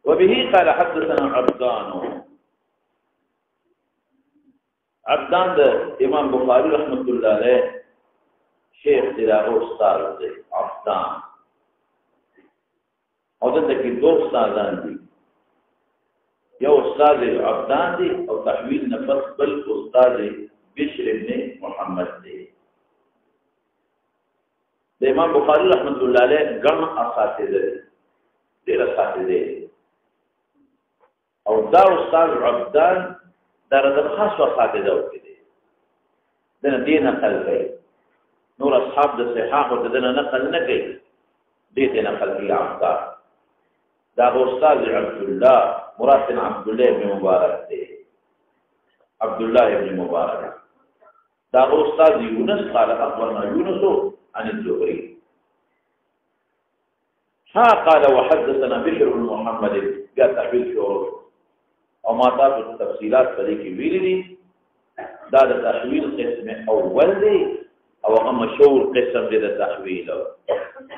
وبه قال حدثنا عبدان د امام بخاری رحمت الله علیه شیخ دراغ استاد دی عبدان او دلته کې دوه استادان دي یو استاد عبدان دی او تحویل نفس بل استاد بشر ابن محمد دی د امام بخاری رحمت الله علیه ګڼ اساتذه دي ډېر اساتذه او دا استاد عبدان درد خاص وفاته ده وکړي دنه دین نقل کوي نور اصحاب د صحاح او دنه نقل نه کوي دې ته نقل کوي عبدان دا استاد عبد الله مراد بن عبد الله بن مبارک دی عبد الله بن مبارک دا استاد یونس قال اخبرنا یونس عن الزهري قال وحدثنا بشر بن محمد قال تحويل شعور او ما تاسو تفصيلات په دې کې ویلې دي دا د تحویل قسم اول دی او هغه مشهور قسم دی د تحویل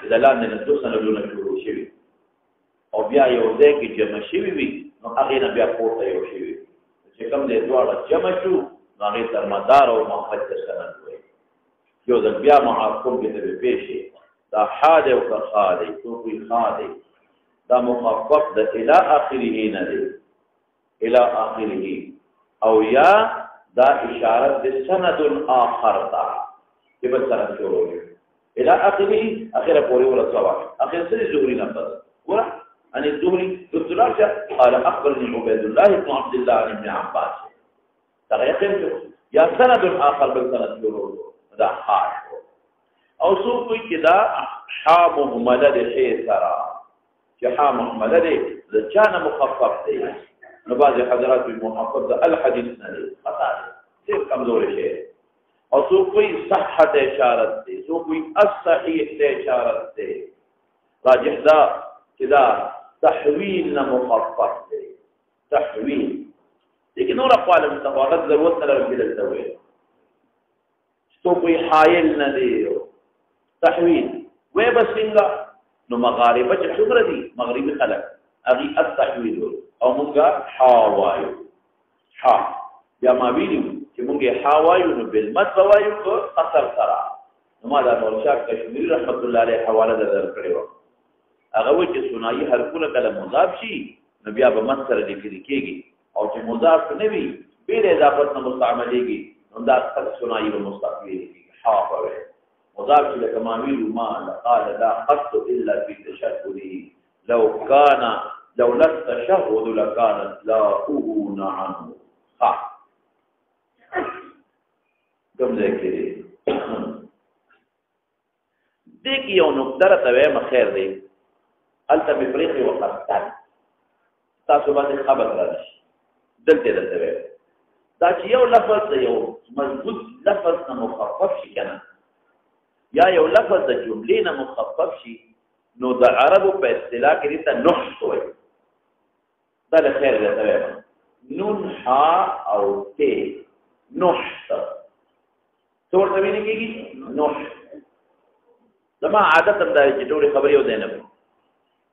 دلالت نه د سندونو شروع شوی او بیا یو ځای کې جمع شوی وي نو هغه نه بیا پورته یو شوی چې کوم دې دواړه جمع شو هغه تر مدار او محفظ سند وي یو ځل بیا معقوم کې ته پیشي دا حاده او خاده تو کوئی خاده دا مخفف د الى اخره نه دی الى اخره او یا دا اشاره د سند الاخر تا چې په سره شروع وي الى اخره اخره پورې ورسوا اخر سره زهري نفس ورا ان الزهري دكتور قال اخبرني عبيد الله بن عبد الله عن ابن عباس تغير یا سند الاخر بل سند شروع دا حال او سو کوئی کدا حا محمد ده سرا چې حا محمد ده ځانه مخفف دی نو بعض حضرات المحفظ ده الحديث نه خطا دي کمزور شي او سو کوئی صحت اشارت دي سو کوئی الصحيح اشارت دي راجح ده کدا تحویل نه مخفف دی تحویل لیکن اور اقوال متفاوت ضرورت نه لري دلته سو کوئی حائل نه دی تحویل و بسنګا نو مغاربه چې څومره دي مغربي خلک اغي التحویل او موږ حوایو ح یا ما ویلو چې موږ حوایو نو بالمد وایو کو اثر سره نو ما دا نورشاه کشمیری رحمت الله علیه حواله درکړی و هغه و چې سنایي هر کله کله مضاف شي نو بیا به مد سره لیکل کېږي او چې مضاف نه وي بیر اضافت نه مستعملېږي نو دا سنایي به مستقبل کېږي حاوایو مضاف لك ماميل ما قال لا قط الا في تشهده لولا التشهد لكانت لا اغون عنه کوم ذکر دې کې یو نقطه راته ما خیر دی الته بفريق وقفتان تاسو باندې خبر راځي دلته درته دا چې یو لفظ یو مضبوط لفظ نه مخفف شي کنه یا یو لفظ د جملې نه مخفف شي نو د عربو په اصطلاح کې دې ته نحس وایي دا له خیر ده تمام نون ها او ت نحس څور څه ویل کېږي نحس زما عادت هم دا چې ټول خبرې یو ځای نه وي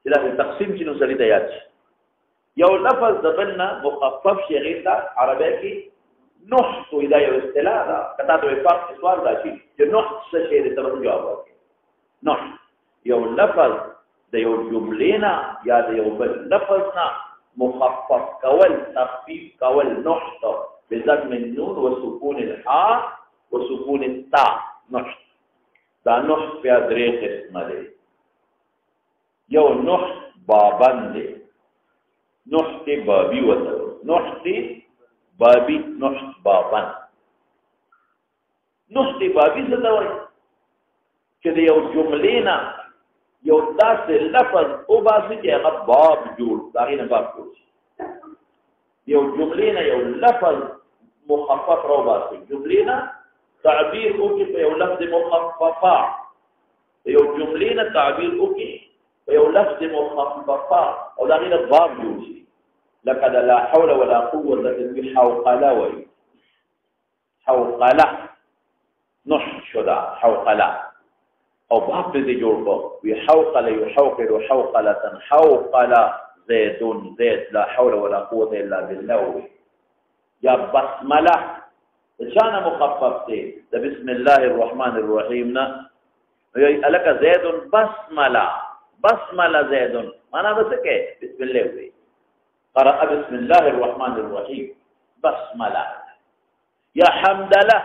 چې دا تقسیم چې نو سړي ته یاد شي یو لفظ د بل نه مخفف شي هغې ته عربی کې نحس دا یو اصطلاح ده کته ته فرق سوال راشي چې نحس څه شی دی تاسو جواب ورکړئ نحس یو لفظ د یو جملې نه یا د یو بل لفظ نه مخفف کول تخفیف کول نحس بضم النون وسکون الحاء وسکون التاء نحس دا نحس بیا درې قسمه دی یو نحس بابن دی نحس بابي وته نحس بابي نحس بابن نحس بابي څه ته وایي چې د یو جملې نه یو داسې لفظ او باسي چې هغه باب جوړ دا غي نه باب جوړ یو جملې نه یو لفظ مخفف راو باسي جملې نه تعبیر او کې په یو لفظ مخففه یو جملې نه تعبیر او کې ويو لفظ مخففة او دا غير باب جوشي لقد لا حول ولا قوة لكن حوقلا وي حوقلا نح شدا حوقلا او باب دې جوړ کو وی حوقلا يحوقل حوقلة حوقلا زيد لا حول ولا قوة الا بالله يا بسملة شان مخفف دي ده بسم الله الرحمن الرحيم نا لك زيد بسملة زيد معنى بس كه بسم الله وي قرأ بسم الله الرحمن الرحيم بسملة يا حمدله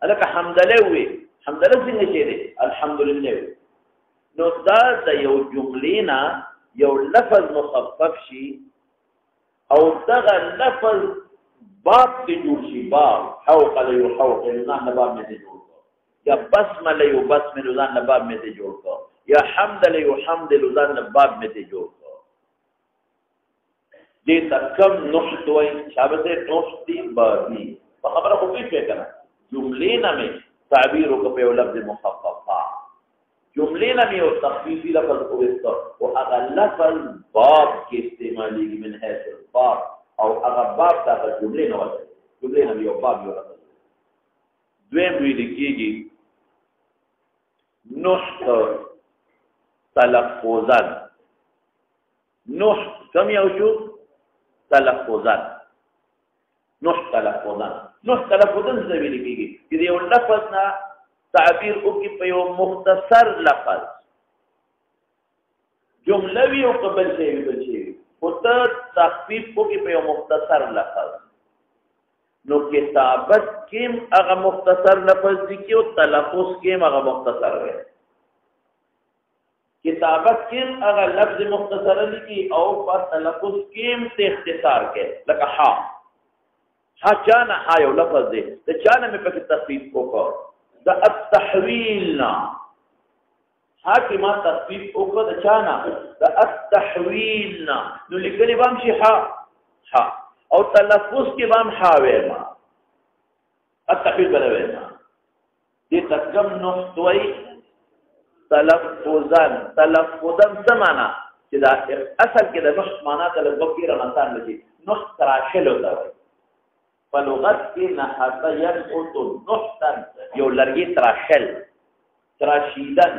لك حمدله وي حمدله څنګه چي دي الحمدلله نو دا د یو جملینا یو لفظ مخفف شي او دغه لفظ باب دی جوړ شي باب حوقل يحوقل ځان باب مې دی جوړ کو یا بسمله يبسمل ځان باب مې دی جوړ کو یا حمدل يحمدل ځان باب مې دی جوړ کو دې تکم نحت وای شابه نحت دی بابي په خبره خو پیښه کړه جملینا مې تعبیر کو په لفظ مخففه جملینا مې او تخفیفی لفظ او او هغه لفظ باب کې استعمالي من حيث الباب او هغه باب ته جمله نه وایي جمله نه یو باب یو راځي دویم ویل کېږي نحت تلفظا نحت کم یو شو تلفظا نحت تلفظا څه ویل کېږي چې یو لفظ نه تعبیر وکړي په یو مختصر لفظ جمله وی او قبل شي بل شي او ته تخفیف کو کې په یو مختصر لفظ نو کتابت کې هغه مختصر لفظ دي کې او تلفظ کې هغه مختصر وي کتابت کې هغه لفظ مختصر دي کې او په تلفظ کې ته اختصار کې لکه ها چانه ها یو لفظ دی ته چانه مې په تخفیف کو دا التحویلنا حاکمه تخفیف وکړه د چانا د التحویلنا نو لیکلی بام شي ها او تلفظ کې بام ها وېما التحویل بلوېما دې تکم نو توي تلفظا سمانا چې دا اصل کې د نحت معنا ته لږ کې رانسان لشي نحت تراشل وتا وي په لغت کې نحت ينحت نحتا یو لرګي تراشیدن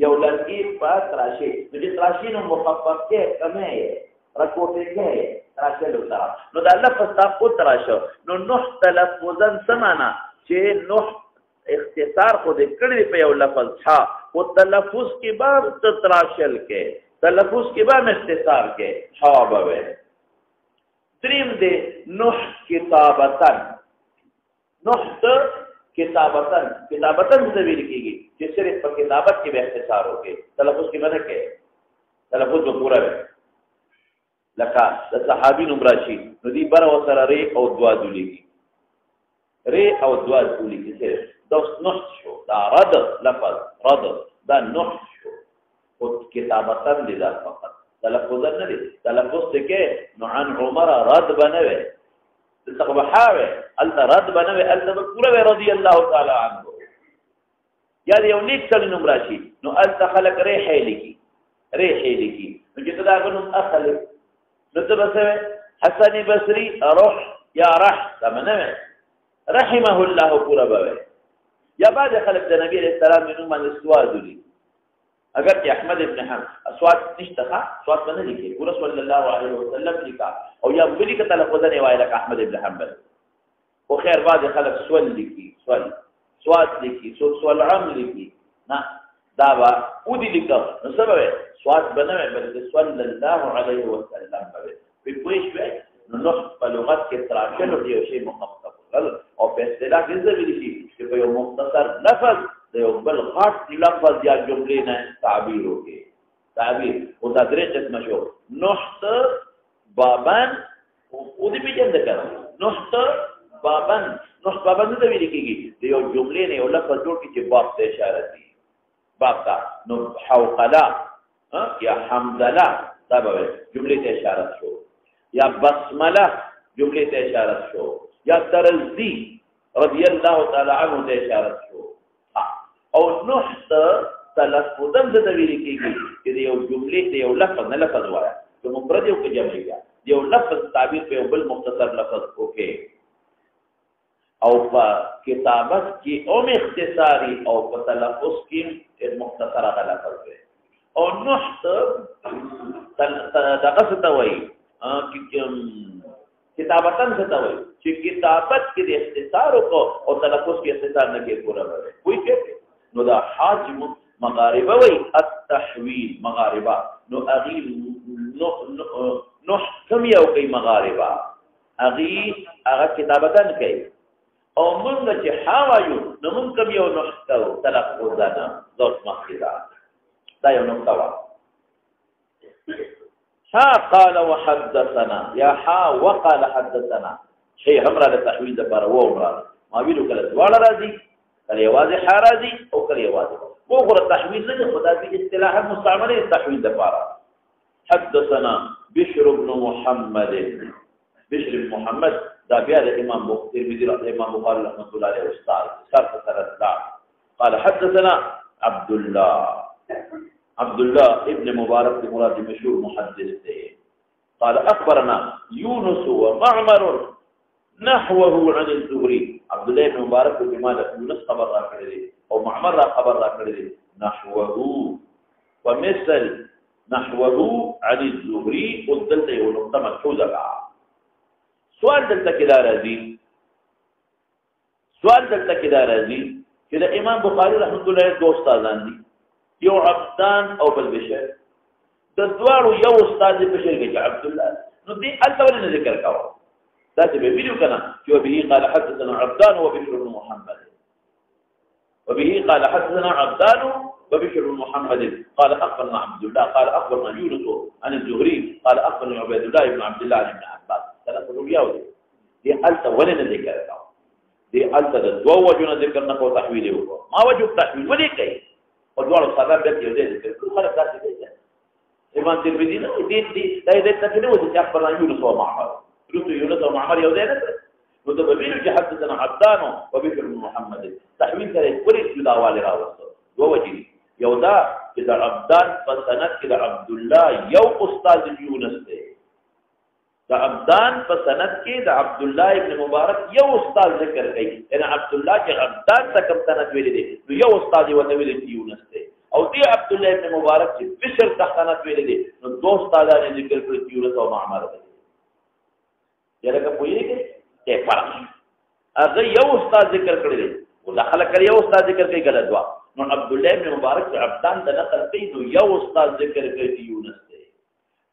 یو لرګي په تراشي د دې تراشي نو مخفف کې کمه رکوټه کې تراشل وتا نو دا لفظ تاسو تراشو نو نحت تلفظا سمانا چې نحت اختصار خو دې کړی په یو لفظ ها او تلفظ کې بار تراشل کې تلفظ کې بار اختصار کې ها به دریم دې نحت کتابتن نحت کتابتن څه ویل کېږي چې صرف په کتابت کې به اختصار وکړي تلفظ کې باندې کې تلفظ به پورا وي لکه د صحابي نوم راشي نو دی بر وسره ری او دوا دلیږي ری او دوا دلیږي صرف دا نحت شو دا رد لفظ رد دا نحت شو او کتابتن دې دا فقط تلفظ نه دي تلفظ څه کې نو عن عمر رد بنوي تقبحاوه الته رد بنوي الته پورا رضی الله تعالی عنه یا یو نیک سړی نوم راشي نو الته خلق ریحه لکی نو چې دا غنوم اخل نو ته بس حسن بصری روح یا رح تمنه رحمه الله پورا بوي یا بعد خلق د نبی علیہ السلام نوم باندې سواد دي اگر چې احمد ابن حنبل اسواد نشته اسواد باندې لیکي پورا صلی الله علیه وسلم لیکا او یا بلی کته لفظه نه وایي لکه احمد ابن حنبل او خیر بعد خلق سوال لیکي سواد لیکي سوال عام لیکي نه دا وا او دي لیکو نو سبب سواد بنوي بلکې صلی الله علیه وسلم په پوښښ نو نو په لغت کې تراشل دی شی مخفف او په اصطلاح کې څه ویل شي چې په یو مختصر لفظ د یو بل غټ لفظ یا جملې نه تعبیر وکړي تعبیر او دا درې قسم شو نحت بابن او دې پیژند کړه نحت بابن څه ویل کېږي د یو جملې نه یو لفظ جوړ کړي چې باب ته اشاره دي باب ته نو حوقلا یا حمدلا دا به جملې ته اشاره شو یا بسمله جملې ته اشاره شو یا ترزی رضی الله تعالی عنہ ته اشاره شو او نحت تلفظن څه ته ویل کېږي چې د یو جملې د یو لفظ نه لفظ وایه که مفرد یو که جمع یا د یو لفظ تعبیر په یو بل مختصر لفظ وکړي او په کتابت کې هم اختصاري او په تلفظ کې مختصر هغه لفظ دی او نحت دغه څه ته وایي کتابتن څه ته وایي چې کتابت کې د اختصار او تلفظ کې اختصار نه کې پوره وي کوئی کې نو دا حاجم مغاربه وایي التحویل مغاربه نو اغي نحکم یو کوي مغاربه اغي هغه کتابتن کوي او موږ چې حوایو نو موږ کوم یو نحکو تلفظ ده ذات مخکې دا یو نقطه وا ها قال وحدثنا يا ها وقال حدثنا شيء همرا لتحويل د بار و عمره ما ویلو کله دواړه راځي کله یوازې ها راځي او کله یوازې وګوره تحويل نه خدای په اصطلاح مستعمله تحويل د بار حدثنا بشر بن محمد بشر بن محمد دا بیا د امام ترمذی رحمه امام بخاری رحمه الله علیه استاد شرط سره قال حدثنا عبد الله ابن مبارك مراد مشهور محدث ته قال اخبرنا يونس ومعمر نحوه عن الزهري عبد الله بن مبارك بما يونس خبر را کړی او معمر را خبر را کړی نحوه ومثل نحوه عن الزهري ودلته یو نقطه ملحوظه سوال دلته کې دا راځي چې د امام بخاری رحمه الله علیه دوه استادان دي یو عبدان او بل بشر د دوړو یو استاد بشر کې عبد الله نو دې اول نه ذکر کاوه دا چې به ویلو کنه چې به قال حدثنا عبدان وبشر بن محمد وبه قال حدثنا عبدان وبشر بن محمد قال اخبرنا عبد الله قال اخبرنا يونس عن الزهري قال اخبرني عبيد الله بن عبد الله بن عباس ثلاثه روايات دې اول نه ذکر کاوه دې الته د دوه وجو ذکر نه کو تحویل وکړه ما وجو تحویل ولې کوي او دوه سبب به یو ځای ذکر کړو خلک تاسو دې امام ترمذی نه دې دې ته نه وځي چې خبر یونس او معمر یونس او معمر یو ځای نه نو ته به ویلو چې حدثنا عبدان وبشر بن محمد تحویل سره پوری جداواله راوځو دوه وجې یو دا چې د عبدان په سند کې د عبد الله یو استاد یونس دی د عبدان په سند کې د عبد الله ابن مبارک یو استاد ذکر کوي ان عبد الله چې عبدان څخه کوم سند ویل دي نو یو استاد یې ونه ویل چې یونس دی او دی عبد الله ابن مبارک چې بشر څخه سند ویل دي نو دوه استادان ذکر کړي چې یونس او معمر دي یلکه پوهیږي چې فرق هغه یو استاد ذکر کړی دی او داخله کړی یو استاد ذکر کوي غلط وا نو عبد الله ابن مبارک چې عبدان د نقل کوي نو یو استاد ذکر کوي چې یونس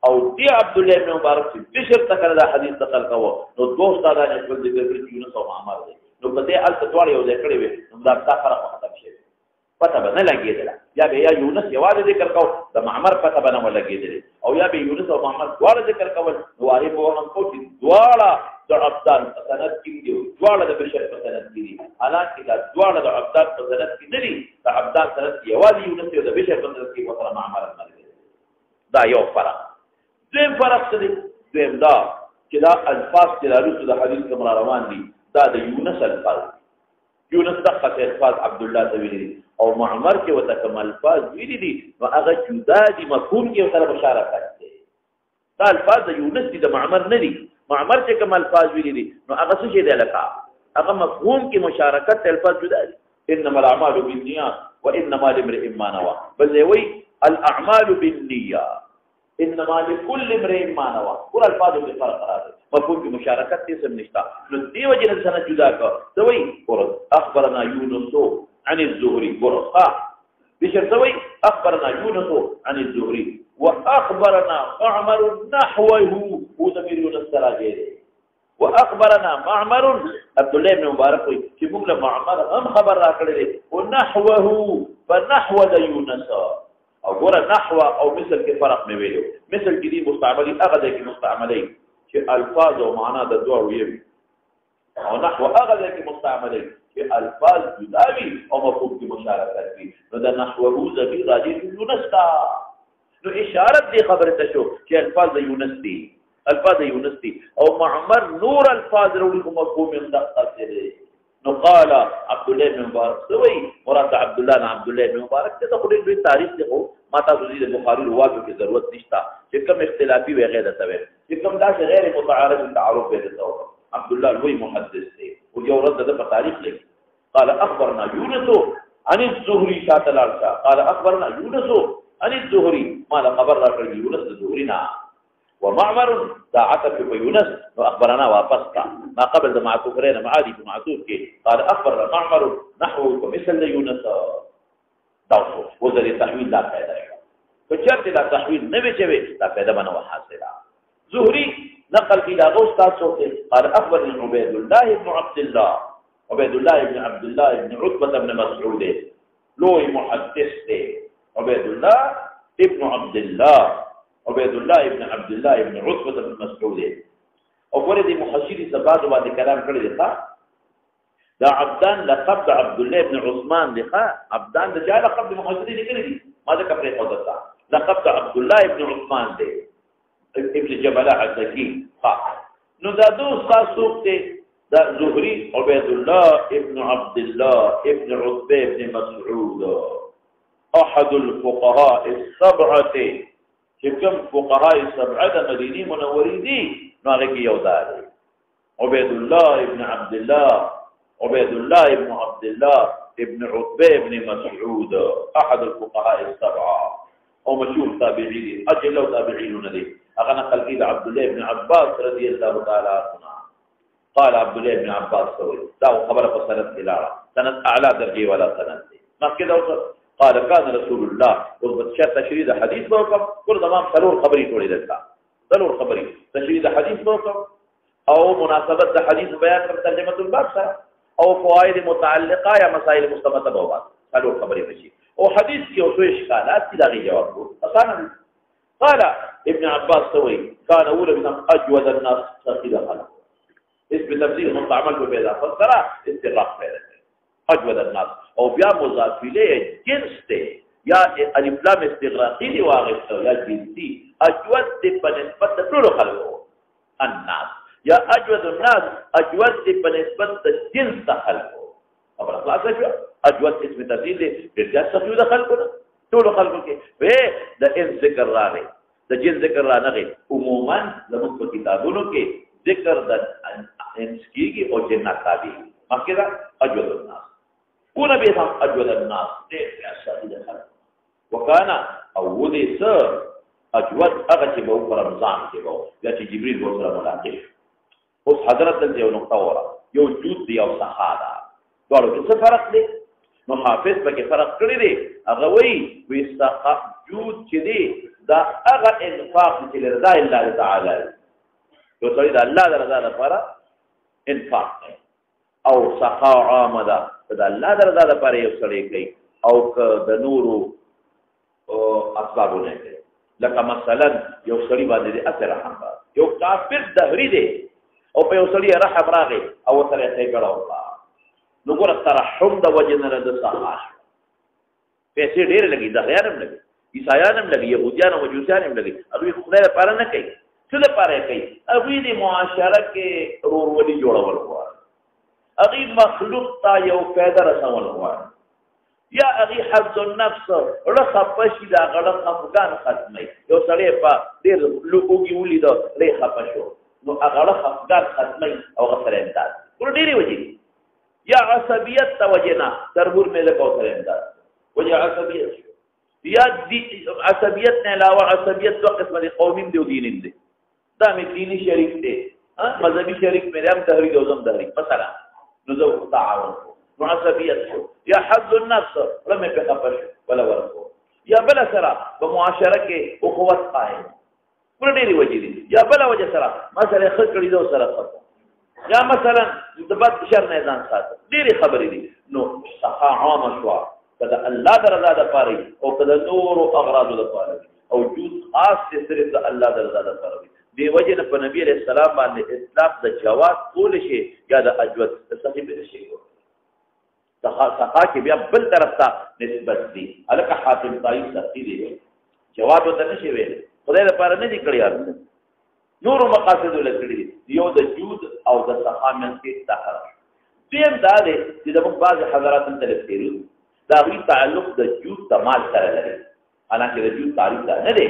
او دی عبد الله بن مبارک چې بشر تکره دا حدیث نقل کاوه نو دوه استادان یې په ذکر کړی یونس او معمر دي نو په دې الته دوړ یو ذکر وي نو دا فرق ختم شي پته به نه لګیدل یا به یا یونس یوازې ذکر کاوه د معمر پته به نه لګیدل او یا به یونس او معمر دوړ ذکر کاوه نو واری په ورن کو چې دوړ د عبدان سند کې دی دوړ د بشر په سند کې دي حالانکه دا دوړ د عبدان په سند کې نه دي د عبدان سند یوازې یونس او د بشر په سند کې وتر معمر دا یو فرق دویم فرق څه دی دویم دا چې دا الفاظ چې لارو د حدیث کوم روان دي دا د یونس الفاظ یونس دغه الفاظ عبد الله ته ویلي او معمر کې وته کوم الفاظ ویلي دي نو هغه جدا دي مفهوم کې سره مشارکت دي دا الفاظ د یونس دي د معمر نه دي معمر چې کوم الفاظ ویلي دي نو هغه څه شي دی لکه هغه مفهوم کې مشارکت الفاظ جدا دي انما الاعمال بالنیات وانما لامرئ ما نوى بل وی الاعمال بالنیات انما لكل امرئ ما نوى ور الفاظ کې فرق راځي مفهوم کې مشارکت دې سم نشتا نو دیو جن سره جدا کا دوی ور اخبرنا يونس عن الزهري ور بشر دوی اخبرنا يونس عن الزهري واخبرنا معمر نحوه هو ضمير يونس راځي واخبرنا معمر عبد الله بن مبارك چې موږ له معمر هم خبر راکړل او نحوه فنحو يونس او ګوره نحو او مثل کې فرق مې ویلو مثل کې دي مستعملي هغه د کې مستعملي چې الفاظ او معنا د دوه وي او نحو هغه د کې مستعملي چې الفاظ جداوي او مفهوم کې مشارکت وي نو د نحوه ذکر راځي یونس تا نو اشاره دې خبره ته شو چې الفاظ د یونس دي او معمر نور الفاظ وروړي کوم مفهوم هم دقت دي نو قال عبد الله بن مبارک سوي مراد عبد الله بن عبد الله بن مبارک ته خو دې تاریخ دی خو ما تاسو دې بخاری روایتو کې ضرورت نشته چې کوم اختلافي وي غیر ته چې کوم دا غیر متعارف تعارف به ته عبد الله لوی محدث دی او یو رد د تاریخ دی قال اخبرنا يونس عن الزهري شاتلالشا قال اخبرنا يونس عن الزهري ما خبر راکړي يونس الزهري نا ومعمر دعته في يونس واخبرنا واپس ما قبل ده معطوف رينا معادي معطوف کې قال اخبرنا معمر نحو مثل يونس داوسو وزري تحويل لا پیدا فشرط لا تحويل نبي چوي لا پیدا بنو حاصله زهري نقل الى استاد صوتي قال اخبرني عبيد الله بن عبد الله عبيد الله بن عبد الله بن عتبة بن مسعود لوي محدث عبيد الله ابن عبد الله عبيد الله بن عبد الله بن عتبة بن مسعود او ورد محشری سباد بعد کلام کړی دی دا عبدان لقب عبد الله بن عثمان دی عبدان د جاله لقب محشری لیکلی دی ما ذکر پرې قوتا لقب عبد الله بن عثمان دی ابن جبل عتکی نو دا دو تاسو ته دا زهري عبيد الله ابن عبد الله ابن عتبة ابن مسعود احد الفقهاء السبعه كم فقهاء السبعه مديني منورين دي ناغي یو دار عبيد الله ابن عبد الله عبيد الله ابن عبد الله ابن عتبة ابن مسعود احد الفقهاء السبعه او مشهور تابعين اجل تابعين ندي اغنى قال عبد الله بن عباس رضي الله تعالى عنه قال عبد الله بن عباس سوي داو خبر فسنت الى سند اعلى درجه ولا سند ما كده قال كان رسول الله وبشر تشريد حديث وكم كل تمام سلور خبري تولي دلتا سلور خبري تشريد حديث وكم او مناسبه حديث بيان ترجمه الباب او فوائد متعلقه يا مسائل مستمته بوات سلور خبري بشي او حديث کې اوسو اشکالات دي دا جواب اسانه قال ابن عباس سوي كان اول من اجود الناس تقيل خلق اسم تفسير مستعمل بيدا فسر استغراق بيدا اجود الناس او بیا مضاف الیه جنس ته یا الف لام استغراقی دی واغسته یا جنسی اجود په نسبت ټول خلکو الناس یا اجود الناس اجود په نسبت جنس خلکو خبر خلاص شو اجود اسم تفسير دی بیا څه خلکو ټول خلکو کې به د ان ذکر راغی د جن ذکر را نغی عموما زموږ په کتابونو کې ذکر د انس کېږي او جنات تابع مخکې دا اجود الناس کو نبی هم اجود الناس دې شاهد خلک وکانا او ودې سر اجود هغه چې په رمضان کې وو چې جبريل ورته ملاقات اوس حضرت دې یو نقطه وره یو جود دی او صحابه ډول څه فرق دی نو حافظ پکې فرق کړی دی هغه وی استحقاق جود چې دی دا هغه انفاق چې رضا الله تعالی یو سړي د الله رضا لپاره انفاق کوي او سخاء عامه د الله رضا لپاره یو سړی کوي او د نورو اسبابونه کوي لکه مثلا یو سړي باندې اثر رحم یو کافر دهری دی او په یو سړي رحم راغی او سره یې کړه نو ګور ترحم د وجه نه د صحاح پیسې ډېر لګي د غیرم لګي عیسایانم لګي يهوديان او مجوسیانم لګي هغه خدای لپاره نه کوي څه لپاره کوي هغه د معاشره کې ورورولي جوړول غواړي هغه مخلوق ته یو فائدہ رسول غواړي یا هغه حفظ النفس رخه پشي دا غړ خفقان ختمي یو سړی په ډېر لوګي ولید لري خپشو نو هغه خفقان ختمي او غفر امداد ټول ډېری وځي یا عصبیت توجنا تربور میں لکو سره امداد وجه عصبیت یا عصبیت نه علاوه عصبیت دو قسم دي قومي دي او دیني دي دا می دینی شریک دي مذهبي شریک مې هم تحریک او زم تحریک مثلا نو تعاون نو عصبیت شو یا حظ النفس رمه په خبر ولا ورکو یا بل سره په معاشره کې اخوت قائم پر ډېری وجه دي یا بل وجه سره مثلا خلک دو سره خطر یا مثلا د بد شر نه ځان ساتي ډېری خبرې دي نو صحه عامه شو کله الله درزا د پاره او کله نور او اغراض د پاره او جود خاص صرف د الله درزا د پاره دی وجه په نبی عليه السلام باندې اطلاق د جواز کول شي یا د اجوت صحیح به شي صحه کې بیا بل طرف ته نسبت دي الکه حاتم طای صحیح دی جواب ته نشي ویل خدای لپاره نه دی کړی نور مقاصد لکړي یو د جود او د صحه من کې تحر دیم دا دی چې زموږ بعضې حضرات هم تلف تېري د هغوی تعلق د جود د مال سره لري حالانکې د جود تعریف دا نه دی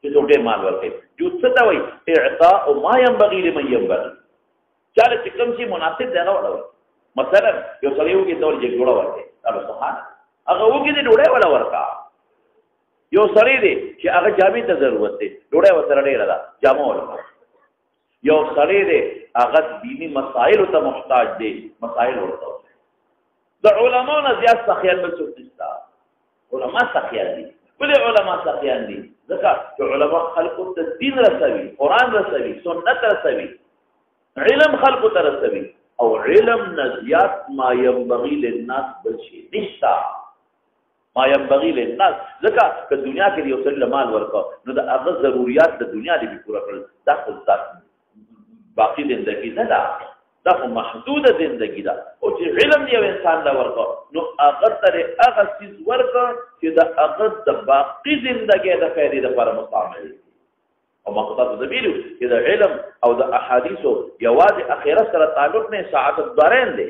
چې څوک ډېر مال ورکوي جود څه ته وایي اعطاء ما ينبغي لمن ينبغي چاله چې کوم شي مناسب دی هغه وله مثلا یو سړی وږي ته ورجې ډوډۍ ورکوي دا به سبحانه هغه وږي دی ډوډۍ وله ورکړه یو سړی دی چې هغه جامې ته ضرورت دی ډوډۍ ورسره ډېره ده جامه ورکړه یو سړی دی هغه دیني مسایلو ته محتاج دی مسایل ورته د علماو نه زیات سخیان بل څوک نشته علما سخیان دي ولې علما سخیان دي ځکه چې علما خلقو ته دین رسوي قرآن رسوي سنت رسوي علم خلقو ته رسوي او علم نه زیات ما ينبغي للناس بل شي نشته ما ينبغي للناس ځکه که دنیا کې یو څه مال ورکړه نو د هغه ضرورت د دنیا دی پوره کړل دا خو باقی زندگی نه ده دا خو محدوده زندگی ده او چې علم یو انسان له ورکړه نو هغه ترې هغه څیز ورکړه چې د هغه د باقي زندګۍ د فایدې لپاره مستعمل وي او ما خو تاسو ته ویلو چې د علم او د احادیثو یوازې اخرت سره تعلق نه ساعت الدارین دی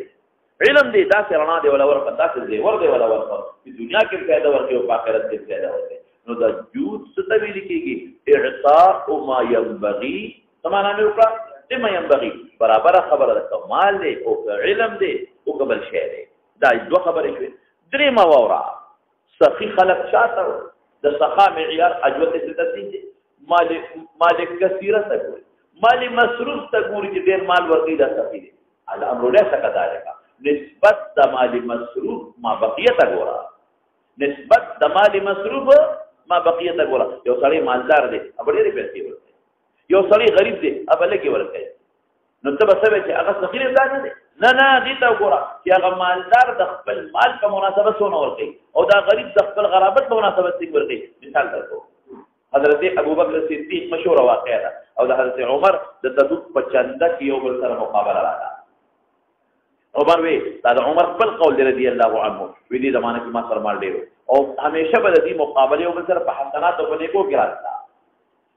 علم دی داسې رڼا دی ولا ورکړه داسې زیور دی ولا ورکړه چې دنیا کې فایده ورکړي او په آخرت کې فایده ورکړي نو د جود څه ته ویل کېږي اعطاء ما ينبغي څه معنا مې وکړه ما ينبغي برابر خبره ده مال دی او علم دی او قبل شی دی دا دوه خبرې شوې درې مواورا سخی خلق شاته د سخا معیار اجوته ستاسي دي مال کثیره تګوري مال مصروف تګوري چې ډیر مال ورګي دا سخی دی الامر له څه نسبت د مال مصروف ما بقیه تګورا نسبت د مال مصروف ما بقیه تګورا یو سړی مالدار دی ابړې پیسې ورته یو سړی غریب دی ابله کې ورکړي نو ته به څه چې هغه سخیر ځان نه دی نه دې ته وګوره چې هغه مالدار د خپل مال په مناسبت څونه ورکړي او دا غریب د خپل غرابت په مناسبت څنګه ورکړي مثال درکو حضرت ابوبکر صدیق مشهور واقعه ده او د حضرت عمر د تبوک په چنده کې یو بل سره مقابله راغله عمر وی دا د عمر خپل قول دی رضی الله عنه وی دې زمانه کې ما سره مال ډیرو او همیشه به د دې مقابله یو بل سره په حسنات او نیکو کې راځي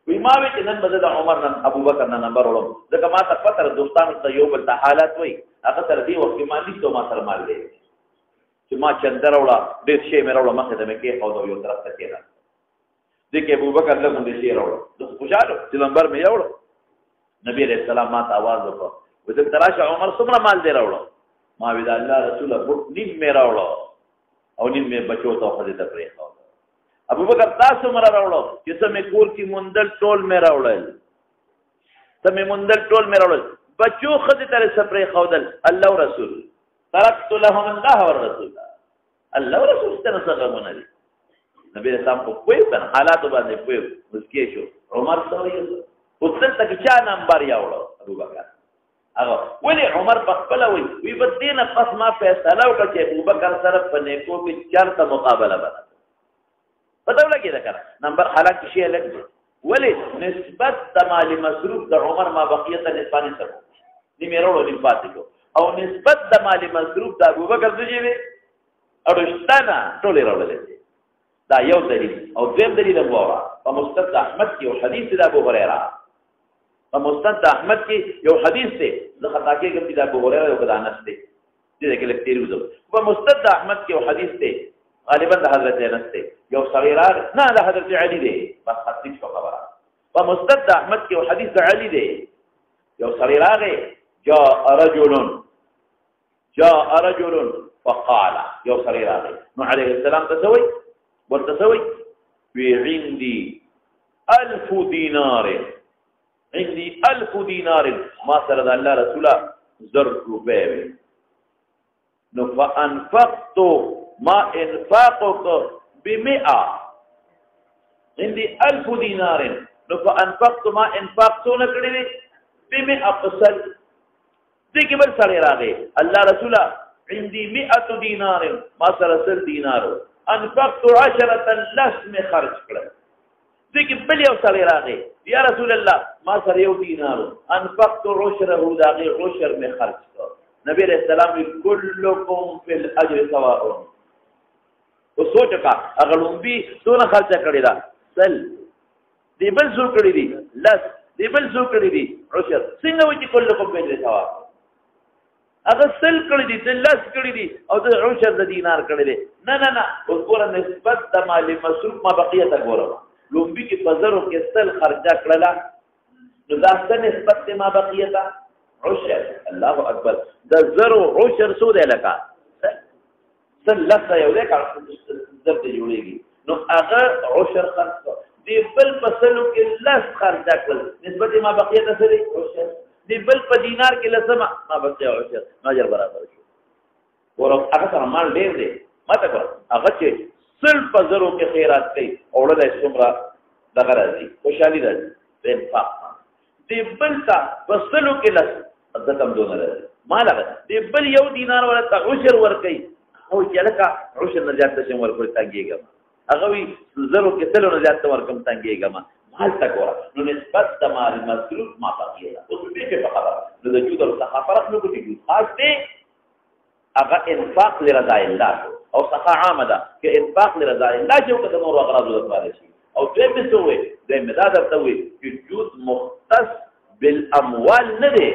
وی ما وی چې نن بدل عمر نن ابوبکر نن نمبر ولوم ځکه ما ته پته دوستانو ته یو بل ته حالت وی هغه تر دې وخت کې ما نشته ما سره مال دی چې ما چندر وړه ډېر شی مې وړه مخه ته مې کې او یو طرف ته کېده دې کې ابوبکر له مونږ شي وړه د خوشاله چې نمبر مې وړه نبی رسول الله ما ته आवाज وکړ وځ تراشه عمر څومره مال دی وړه ما وی دا الله رسول الله نیم مې وړه او نیم مې بچو ته خدای ته پرې ابوبکر تاسو مرا راوړو چې سمې کور کې مندل ټول مې راوړل سمې مندل ټول مې راوړل بچو خدای ته سپرې خودل الله رسول ترکت لهم الله والرسول الله رسول ستنه څنګه مونږ نبی رسول په کوی په حالات باندې کوی مسکی شو عمر سوي خپل تک چا نمبر یاوړو ابوبکر هغه ولی عمر په خپل وی بدینه پس ما فیصله وکړه چې ابوبکر سره په نیکو کې چرته مقابله وکړه پتہ لګی دا کنه نمبر حالات شي لګي ولی نسبت د مال مصروف د عمر ما بقیته نسبانه سره دی مې وروړو دی پاتې کو او نسبت د مال مصروف د ابوبکر دجی وی اړشتانه ټول وروړل دا یو دلیل او دویم دلیل وګوره په مستند احمد کې یو حدیث د ابو هريره په مستند احمد کې یو حدیث دی د خطا کې کوم د ابو هريره یو کدانست دی دې کې لکه تیروزو په مستند احمد کې یو حدیث دی غالبا د حضرت انس دی یو سړی راغی نه د حضرت علی دی بس حدیث په خبره په مستند احمد کې یو حدیث د علی دی یو سړی راغی جاء رجل فقال یو سړی راغی نو علیه السلام تسوي ورتسوي وی عندي 1000 دینار ما سره د الله رسوله 1000 روپے نو فانفقت ما انفاقك ب100 عندي 1000 دینار نو فانفقت ما انفاقتونه کړی ب100 قصل دې کې بل سره راغی الله رسوله عندي 100 دینار ما سره 10 دینار انفقت 10 لسم خرج کړل دې کې بل یو سره راغی یا رسول الله ما سره 1 دینار انفقت عشره داغه عشر می خرج کړ نبی رسول الله كلكم في الاجر سواء او سوچ کا اگر لومبي څونه خرچ کړی دا سل دی بل څو کړی دی لس دی بل څو کړی دی عشر څنګه وځي کله کوم به ثواب هغه سل کړی دي لس کړی دي او د عشر د دینار کړی دي نه اوس ګوره نسبت د مال مصروف ما بقیه ته ګوره لومبي کې په زرو کې سل خرچه کړله نو دا څه نسبت دی ما بقیه ته عشر الله اکبر د زرو عشر څو دی لکه سل لس یو دی زر ته جوړېږي نو هغه عشر خرڅ دی بل په سلو کې لس خرچه کړل نسبت ما بقیه ته څه دی عشر دی بل په دینار کې لسمه ما بقیه عشر ناجر برابر شو ورو هغه سره مال ډېر دی ماته ګوره هغه چې سل په زرو کې خیرات کوي اوړه څومره دغه راځي خوشحالي راځي د انفاق دی بل ته په سلو کې لس د کم دونه راځي مال هغه دی بل یو دینار ورته عشر ورکوي او چې لکه عشر نه زیات شم ورکړي تنګېږم هغه وي زرو کې سلو نه زیات ورکم تنګېږم مال ته ګوره نو نسبت د مال مصروف ما بقیه ده اوس دې په خبره نو د جود او سخا فرق نه کوي خاص دی هغه انفاق لرضا الله او سخا عامه ده کې انفاق لرضا الله چې وکړه نور اغراض لپاره شي او دې به سوې دې مداد ته وي چې جود مختص بالاموال نه دی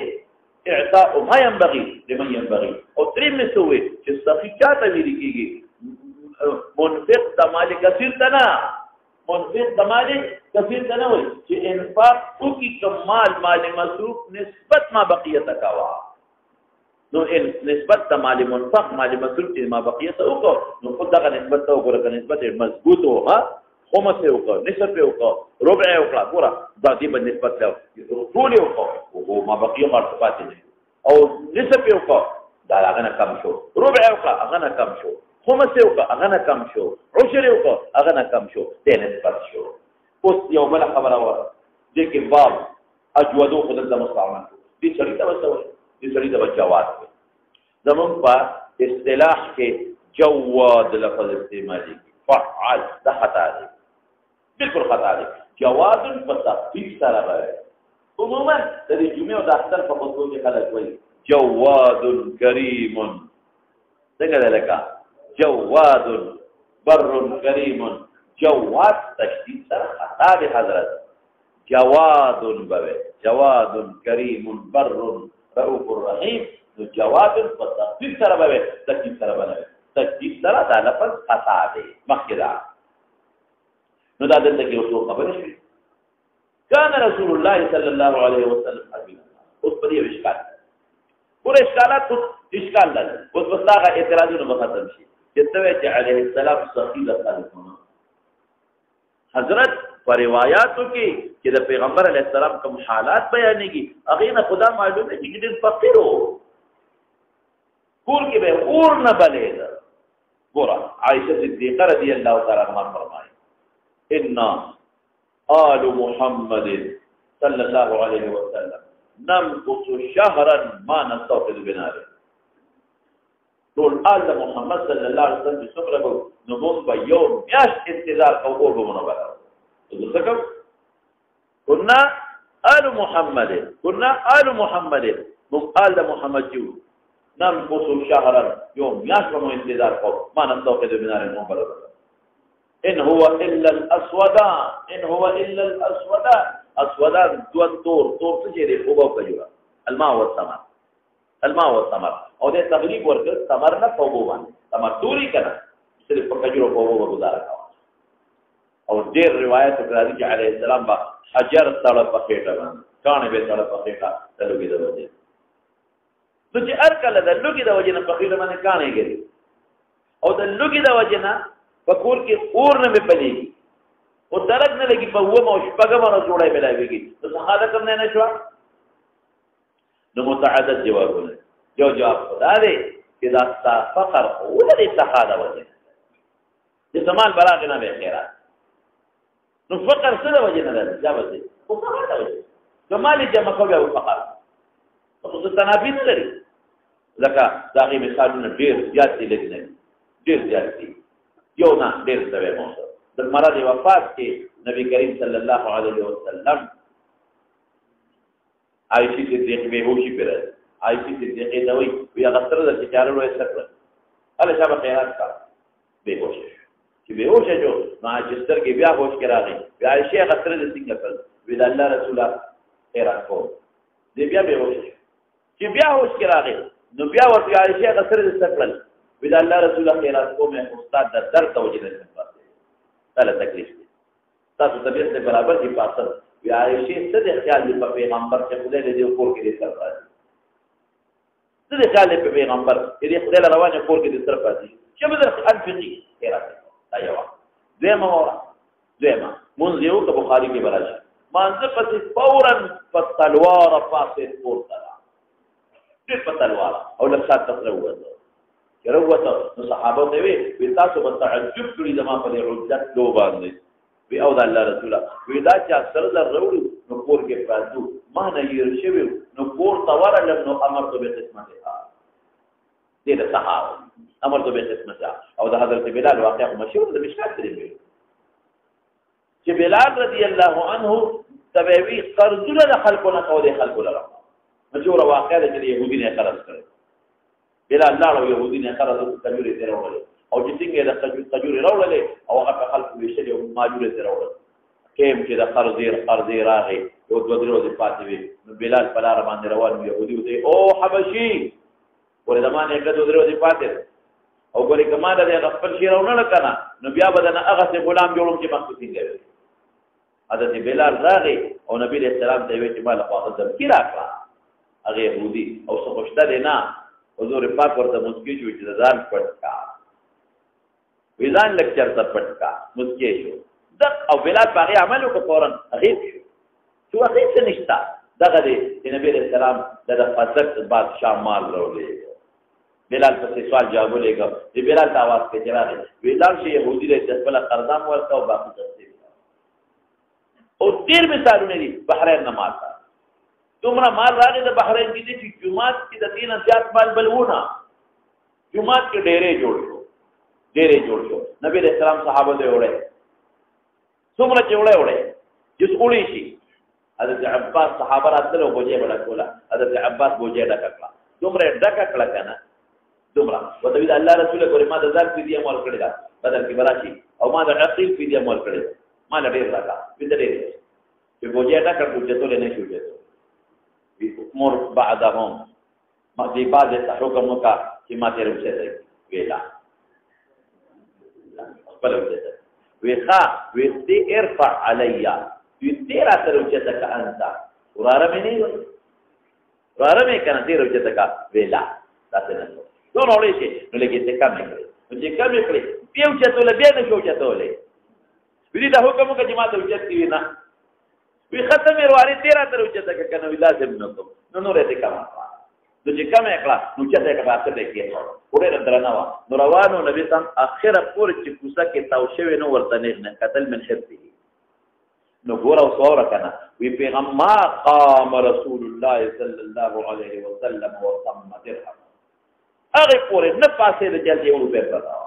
اعطاء ما ينبغي لمن ينبغي او درې به سوې چې سخی چاته ویل کېږي منفق د مال کثیر ته نه منفق د مال کثیر ته نه وي چې انفاق وکړي کمال مال مصروف نسبت ما بقیه تکوا نو نسبت د مال منفق مال مصروف چې ما بقیه ته وکړو نو خود دغه نسبت ته وګوره که نسبت مضبوط و ها خمس یې وکړو نصف یې وکړو ربع یې وکړه ګوره دا دې به نسبت ته ټول یې وکړو ما بقیه مارته پاتې نه او نصف یې وکړو دا هغه نه کم شو ربع یې وکړه هغه نه کم شو خمس یې وکړه هغه نه کم شو عشر یې وکړه هغه نه کم شو دې نسبت شو اوس یو بله خبره وره دې کې باب اجودو خو دلته مستعمل دې سړي ته وسوي دې سړي ته جواد زمون په اصطلاح کې جواد لفظ استعمالي فعال ده خطا دی بالکل خطا دی جواد په تخفیف سره راځي عموما د دې جمعې او د اختر په خطو کې خلک وایي جواد کریم څنګه ده لکه جواد بر کریم جواد تشدید سره خطا دی حضرت جواد بوي جواد کریم بر رؤوف الرحیم نو جواد په تخفیف سره بوي تخفیف سره بوي تجدید سره دا لفظ خطا دی مخکې دا نو دا دلته کې اوس خبره شي کان رسول الله صلی الله علیه وسلم حبیب اوس په دې اشکال پورې اشکالات اشکال لري اوس بس دا اعتراضونه ختم شي چې ته چې علیه السلام صحیح لفظونه حضرت پر روایتو کې چې د پیغمبر علیه السلام کوم حالات بیانېږي هغه نه خدا معلومه چې ډېر فقیر وو کور کې به اور نه بلېده ګوره عائشہ صدیقہ رضی الله تعالی عنها فرمایي ان آل محمد صلی الله علیه وسلم نمكث شهرا ما نستوقظ بناره ټول آل محمد صلی الله علیه وسلم چې څومره به نمون به یو میاشت انتظار کوو اور به مونږ بلو څه کوم كنا آل محمد موږ آل محمد جو نمكث شهرا يوم يشرم انتظار قوم ما نستوقظ بنار المنبر ان هو الا الاسودان دو طور تجري فوق كجرا الماء والثمر او ده تغلیب ورکړ ثمر نه فوق باندې ثمر توري کنه صرف په کجرو فوق گزاره کا او ډېر روایت راځي چې عليه السلام با حجر تړ په خېټه باندې کانه به تړ په خېټه تلوګي دوی نو چې ارکله د لوګي د وجنه په خېټه باندې کانه ګرځي او د لوګي د وجنه په کور کې اور نه پليږي او درک نه لګي په ومه او شپږم نه جوړای ملایويږي نو څنګه کوم نه شو نو متعدد جوابونه یو جواب خدا دی چې دا فقر ولې استخاده وجنه د زمان براغ نه به خیرات نو فقر څه د وجنه ده جواب دی او څنګه ده کمال جمع کوي او فقر او څه تنافي نه لري لکه داغي مثالونه ډیر زیات دي لګنه ډیر زیات دي یو نه ډیر څه مو د مراد وفات کې نبی کریم صلی الله علیه وسلم عائشہ صدیقہ به هوشي پر عائشہ صدیقہ دوی بیا غسر د چارو وې سره الله شابه خیرات کا به هوش چې به هوش جو ما جستر کې بیا هوش کراغي بیا عائشہ غسر د څنګه پر وی د الله رسول خیرات کو دې بیا به هوش چې بیا هوش کراغي نو بیا ورته عائشہ غسر استقبال ودا الله رسول خیرات کو میں استاد د درد توجه نه پاتې تعالی تکلیف دي تاسو طبيعت سے برابر دي پاسه بیا عائشہ څه د خیال دی په پیغمبر چې خدای دې کور کې دې سر پاتې څه د خیال په پیغمبر دې خدای روانه کور کې دې سر پاتې چې بدر انفقي خیرات دا یو دیمه منذ یو ک بخاری کې براشي مانځه پسې فورا فتلوار فاسد پورته دې فتلوار او لښات تسره وته چروته نو صحابه ته وی تاسو به تعجب کړی زما په عزت دو باندې وی او د الله رسول وی دا چې سر در وروړو نو کور کې پاتو ما نه یې شوی نو کور تورل نو امر ته به قسمت دې د صحابه امر ته به قسمت او د حضرت بلال واقعه مشهور د مشکات دی چې بلال رضی الله عنه تبوی قرض له خلقنا او د خلق له مشهور واقعه چې يهودي نه قرض کړ بلال لاړو يهودي نه قرض کجوري دی راوړل او چې څنګه د کجوري راوړل او هغه خلق ویشل او ماجوري دی راوړل کېم چې د قرض راغی یو دوه ورځې پاتې وي نو بلال په لار باندې روان يهودي وي او حبشي ورته زمانه کې دوه ورځې پاتې او ګورې کماده د خپل شی راوړل کنه نو بیا بدنه هغه څه غلام جوړوم چې مخکې څنګه حضرت بلال راغی او نبی علیہ السلام ته وی چې مال خواږه ذکر راکړه هغه يهودي او څه خوشته نه حضور پاک ورته مسکی شو چې ځان پټکا ویزان لیکچر ته پټکا مسکی شو د او بلال باغی عملو کو فورا هغه شو هغه څه نشتا دغه دی چې نبی علیہ السلام د فضلت بادشاہ مال راولې بلال په سوال جواب لګا چې بلال تاواز کې چرای ویلال شي يهودي له خپل قرضام ورته او باقي تفصیل او ډیر مثالونه دي بحرین نه ماته تمره مال راغی د بحرین کې دي چې جمعات کې د دین زیات مال بلونه جمعات کې ډېرې جوړ شو نبی رسول الله صحابه ته وړه څومره چې وړه چې سولې شي حضرت عباس صحابه راتلو بوجه وړه کولا حضرت عباس بوجه ډکړه تمره ډکړه کنه تمره وته د الله رسول ګورې ما د ځان پیډي امر کړی دا بدل کې براشي او ما د عقیل پیډي امر کړی ما لډیر راکا دې چې بوجه ډکړه چې ته نه شوې مور بعدهم ما دې بعد حکم وکا چې ما ته رسې دی ویلا خپل وځه ویخا ویستي ارفع عليا ویستي را تر وځه تک انت وراره مې نه وراره مې کنه دې وځه تک ویلا تاسو نه نو اورې شي نو لګي ته کم کړی چې کم کړی پیو چې ته له بیا نه شو چې ته ولې وی دا حکم وکړي ما ته وځه دی نه وی ختم ورواري 13 تر وځه تک کنه لازم نه کوم نو رته کما نو چې کم کړه نو چې ته کړه څه کې وړه درنه وا نو روانو نبی تام اخره پور چې کوسه کې تاوشوي نو ورته نه قتل من حبه نو ګور او صور کنه وی پیغمبر قام رسول الله صلی الله علیه وسلم وصم درهم هغه پورې نه پاسې د جلدی ورو په پتا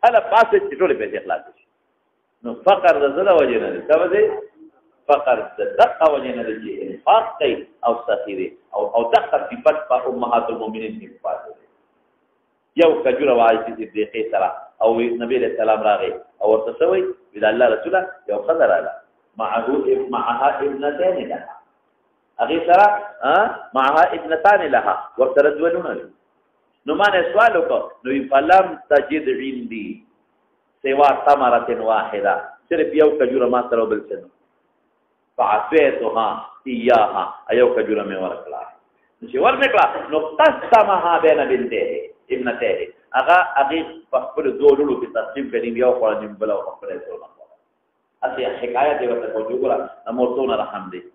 هله پاسې چې ټول په اخلاص شي نو فقر زله وجه نه دی فقر دقه وجه نه دی انفاق کوي او سخیری او دقه صفات په امهات المؤمنین کې پاتې یو کجوره وایي چې دې سره او نبی له سلام راغی او ورته سوی د الله رسول یو خبر رااله معها ابنتان لها اغه سره معها ابنتان لها ورتردونون نو ما نه سوال وکړ نو فلم تجد عندي سوا ثمره واحده صرف یو کجوره ما سره بل څه فعفيتها اياها ايو کجوره مې ورکړه چې ورنکړه نو قسمها بين بنته ابنته هغه په خپل دوړو کې تقسیم کړي یو خورانیم بل او خپل څه اسی حکایت دی ورته کوجو ګره امورتون رحم دی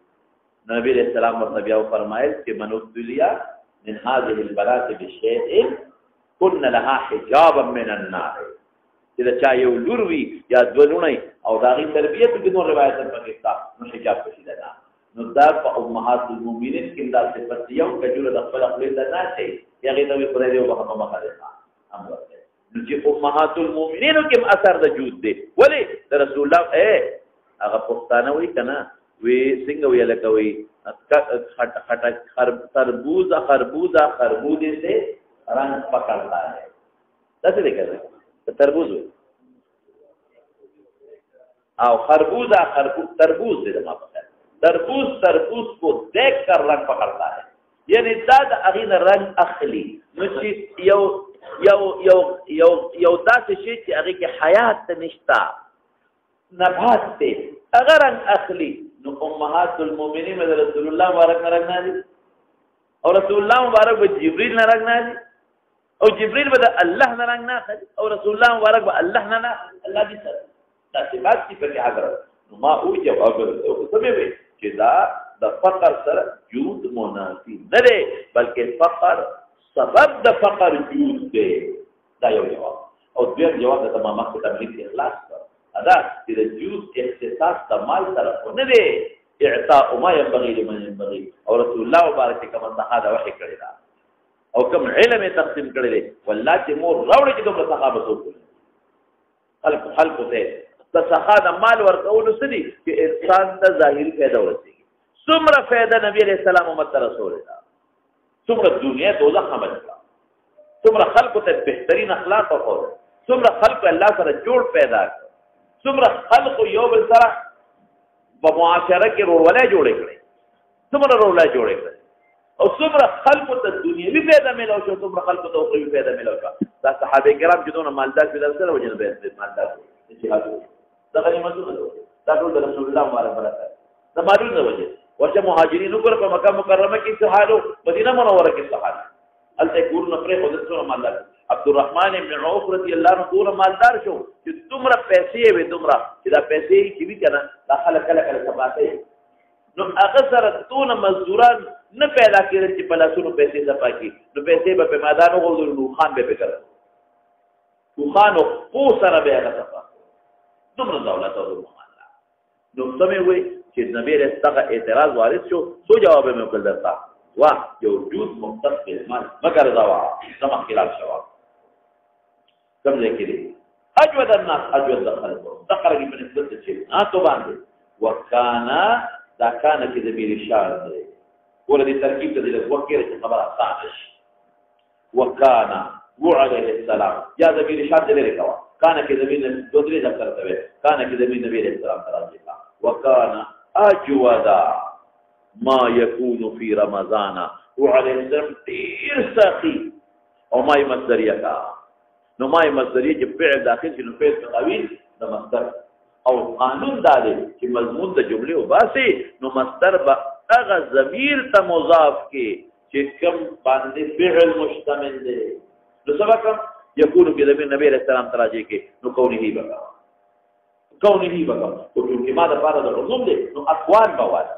نبی علیہ السلام ورته بیا فرمایل چې منوذلیا من هذه البلاء بشيء كن لها حجابا من النار چې دا چا یو لوروي یا دولونه او داغي تربیت کې نور روایت پکې تا نو حجاب پکې ده نو دا په امهات المؤمنین کې دا صفت یو کجوره د خپل خپل د نه شي یغه دوی خدای دی په هغه مخه ده امر ده نو چې امهات المؤمنین کې اثر د جود دی ولی رسول الله هغه پښتانه وی کنه وی څنګه وی لکه وی خربوزه سے رنگ پکڑتا ہے داسې دی کنه تربوز او تربوز دے ما پکڑ تربوز کو دیکھ کر رنگ پکڑتا ہے یعنی دا د هغې نه رنګ اخلي نو چې یو داسې شی چې هغې کې حیات نشته نبات دی هغه رنګ اخلي نو امهات المؤمنین د رسول الله مبارک نه رنګ نه دي او رسول الله مبارک به جبريل نه رنګ نه دي او جبريل به د الله نه رنګ نه اخلي او رسول الله مبارک به الله نه الله دې سره تاسو بات چې په حضرت نو ما او جواب ورکوي چې دا د فقر سره جود منافي نه دی بلکې فقر سبب د فقر جود دی دا یو جواب او دویم جواب د تمام مخکې تمهید اخلاص ادا چې د جود اختصاص د مال طرف نه دی اعطاء ما ينبغي لمن ينبغي او رسول الله مبارک کوم صحابه وحي کړی دا او کوم علم تقسیم کړی دی والله چې مور راوړي چې کوم صحابه وکړي خلق ته د صحابه مال ورکول سدي چې انسان ته ظاهري فائدہ ورسیږي څومره فائدہ نبی عليه السلام امت رسول الله څومره دنیا دوزخ عمل کړه څومره خلق ته بهترین اخلاق او څومره خلق الله سره جوړ پیدا کړ څومره خلق یو بل سره په معاشره کې ورولای جوړې کړې څومره ورولای جوړې کړې او څومره خلق ته دنیوي فائدہ ملو شو څومره خلق ته اخروی فائدہ ملو شو دا صحابه کرام چې دونه مالدار دي سره وجنه به مالدار دي دا غنیمتونه دا ټول رسول الله مبارک برکت دا مالونه وجه ورته مهاجرین وګور په مکه مکرمه کې صحابه مدینه منوره کې صحابه الته ګور نه پرې خود سره مالدار عبدالرحمن ابن عوف رضی الله عنه ټول مالدار شو چې تمره پیسې وي تمره چې دا پیسې چې وی کنه داخله کله سباته نو هغه سره ټول مزدوران نه پیدا کېدل چې په لاسونو پیسې صفاکي نو پیسې به په میدانو غوړو خان به وکړ خو خو سره به هغه صفا تمره دولت او الله نو سمې وي چې نبی رسول اعتراض وارد شو سو جواب مې وکړ درته وا یو جود مختص بالمال مگر دوا سم خلاف شواب کم ذکر اجود الناس اجود الخلق ذكر بالنسبه للشيء تو باندې وکانا دا کان کې د بیر شان دی ولې ترکیب د وکړه چې خبره صادش وکانا وعليه السلام یا د بیر شان دی لري کوا کان کې د بیر دوتري ذکر کوي کان کې د بیر نبی عليه السلام راځي وکانا اجودا ما يكون في رمضان وعليه السلام دیر سخي او ما مصدریه کا نو ما مصدریه چې فعل داخل شي نو فعل تقویل د مصدر او قانون دا دی چې مضمون د جملې وباسي نو مصدر به هغه ضمیر ته مضاف کې چې کوم باندې فعل مشتمل دی نو سبق يكون بضمير نبی علیہ السلام تراجه کې نو کونه بقا او چې ما د پاره د عموم دی نو اقوال بوال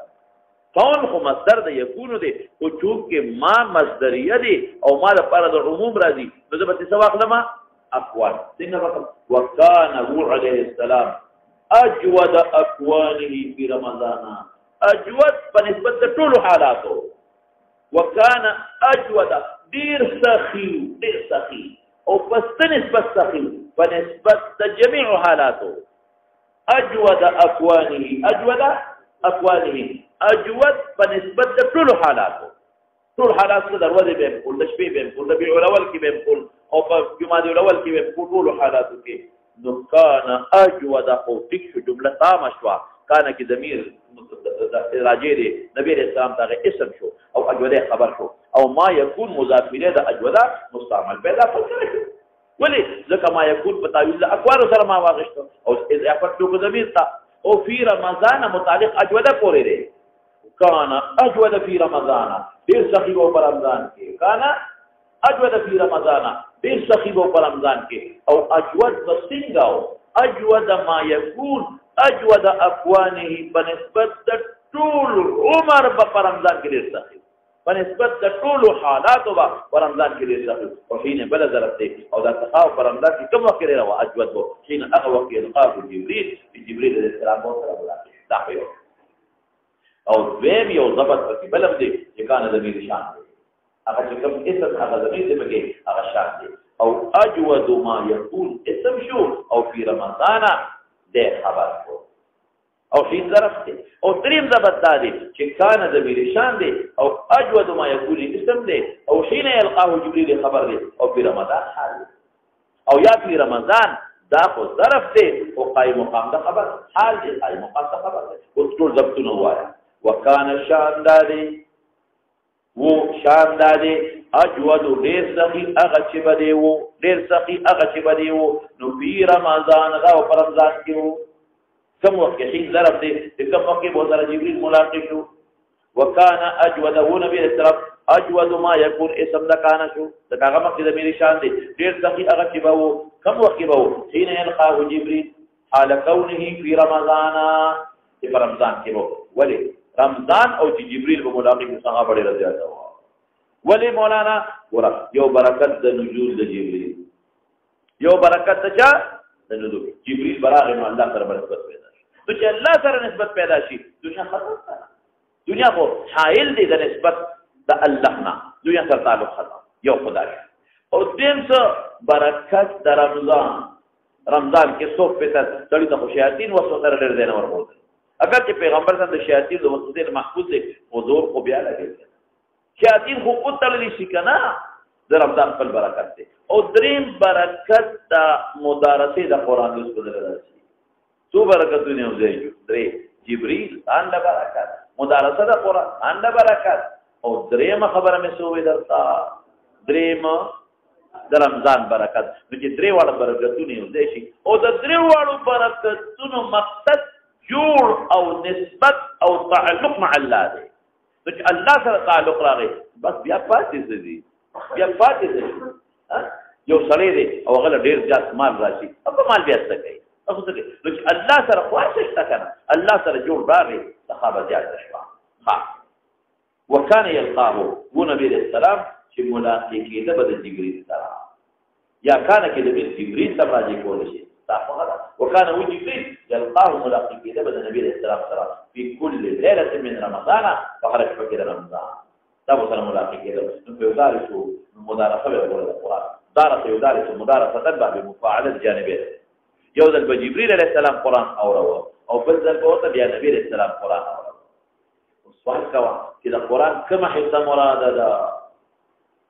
کون خو مصدر د یکون دی او چې ما مصدریه دی او ما د پاره د عموم راځي نو زه به څه واخلم اقوال څنګه وکړم وکانه علیه السلام اجود اقوانه فی رمضان اجود په نسبت د ټول حالاتو وکانه اجود ډیر سخی او پس نسبت سخی په نسبت د جميع حالاتو اجود اقوانه اجود په نسبت د ټول حالاتو ټول حالات څه دروازه به کول د شپې به کول د بیع الاول کې به کول او په جمعه الاول کې به ټول حالاتو کې نو کان اجود او ټیک شو جمله تام شوا کان کې ضمیر راجع دی نبی رسول الله ته اسم شو او اجود خبر شو او ما يكون مضاف الیه د اجود مستعمل پیدا کړی ولی ځکه ما يكون په تعویل اقوال سره ما واغشت او اضافه کو ضمیر تا او فی رمضان متعلق اجود پورې دی کان اجود فی رمضان ډیر سخی وو په رمضان کې کان اجود فی رمضان ډیر سخی وو په رمضان کې او اجود وسنګاو اجود ما يكون اجود اقوانه بنسبت د ټول عمر په رمضان کې ډیر سخی بنسبت د ټول حالات په رمضان کې ډیر سخی او حين بل ضربت او دا تخاو په رمضان کې کوم وخت لري او اجود وو حين هغه وخت القاء جبريل علیه السلام سره ملاقات دا او دویم یو ضبط پکې بلم دی چې کانه د میر شان دی هغه چې کوم اسم هغه د میر پکې هغه شان دی او اجود ما يكون اسم شو او فی رمضان ده خبر شو او شي ظرف دی او دریم ضبط دی چې کانه د میر شان دی او اجود ما يكون اسم دی او حين يلقاه جبريل خبر دی او فی رمضان حال او یا فی رمضان دا خو ظرف دی او قائم مقام د خبر حال دی قائم مقام د خبر دی او ټول ضبطونه وایا وکانه شان دادی و شان دادې اجود ډېر سخي هغه چې به دی و ډېر سخي هغه چې به دی و نو فی رمضان دا په رمضان کې و کوم وخت کې حين ضرب دی کوم وخت کې به سره جبريل ملاقات شو وکانا اجود هو نبی اسلام اجود ما يكون اسم د کان شو دا هغه مخکې د مې شان دی ډېر سخي هغه چې به و کوم وخت کې به و حين يلقاه جبريل حال كونه في رمضان في رمضان کې و ولې رمضان او چې جبريل په ملاقات کې څنګه بڑے رضی الله ولی مولانا ورا یو برکت د نزول د جبريل یو برکت د چا د نزول جبريل براغه نو الله سره نسبت پیدا شي تو چې الله سره نسبت پیدا شي دنیا ختم ده دنیا کو حائل دي د نسبت د الله نه دنیا سره تعلق ختم یو خدای او دیم څه برکت د رمضان کې څوک پته تړي د شیاطین وسو سره لري نه ورغول اگر چې پیغمبر صلی الله شیاطین د وسو دې محفوظ دي حضور کو بیا لګي شیاطین خو قتل شي کنه د رمضان په برکت دي او دریم برکت د مدارسه د قران اوس بدل راځي څو برکتونه وځي درې جبريل ان برکت مدارسه د قران ان برکت او دریم خبره مې سوې درتا دریم د رمضان برکت چې درې واړه برکتونه وځي شي او د درې واړو برکتونو مقصد جوړ او نسبت او تعلق مع الله دی چې الله سره تعلق راغی بس بیا پاتې دي بیا پاتې دي یو سړی دی او هغه ډیر ځات مال راشي په مال بیا څه کوي او څه کوي چې الله سره خواهش کنه الله سره جوړ راغی صحابه زیات شوا ها وکانه یلقاه و نبی السلام چې ملاقات کېده بد جبريل سره یا کانه کې د جبريل سره راځي کول شي وكان جبريل يلقاه ملاقات كده بدل النبي عليه الصلاه والسلام في كل ليله من رمضان فخرج فكر رمضان ده مثلا ملاقات كده يدارس مدارسه بالقران يدارس مدارسه تتبع بمفاعله الجانبين يوزل بجبريل عليه السلام قران او بذل بوته بيا النبي عليه السلام قران وسؤال كوا كده قران كما حسب مراد ده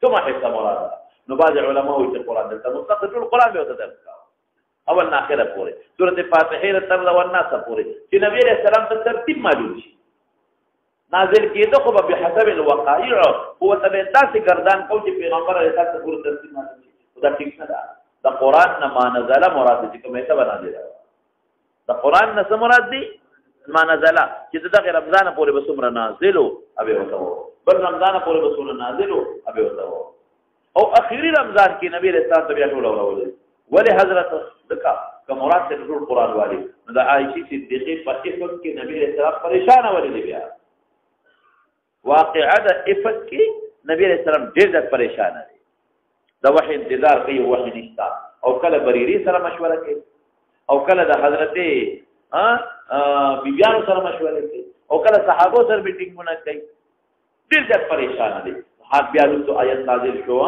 كما حسب مراد نو بعض علماء يقول القران ده مستقل القران بيوته اول ناخره پوره سورته فاتحه تر دا والناس پوره چې نبی عليه السلام ته ترتیب معلوم شي نازل کېده خو به حسب الوقائع هو تبع تاسو گردان کو چې پیغمبر علیه السلام پوره ترتیب معلوم شي دا ټیک نه ده د قران نه ما نزل مراد دي کومه ته بنا دي د قران نه مراد دي ما نزل چې د رمضان پوره بسمره نازلو ابي وته بل رمضان پوره بسمره نازلو ابي وته او اخیری رمضان کې نبی عليه السلام ته بیا ټول اورول ولی حضرت دکا کمرات سے ټول قران والی دا عائشہ صدیقہ په افق کې نبی رسول الله پریشان ولی دی بیا واقعه د افق کې نبی رسول الله ډېر پریشان دی دا وحی انتظار کوي وحی نشتا او کله بریری سره مشوره کوي او کله د حضرت بیبیانو سره مشوره کوي او کله صحابه سره میټینګونه کوي ډېر پریشان دی حق بیا د آیت نازل شو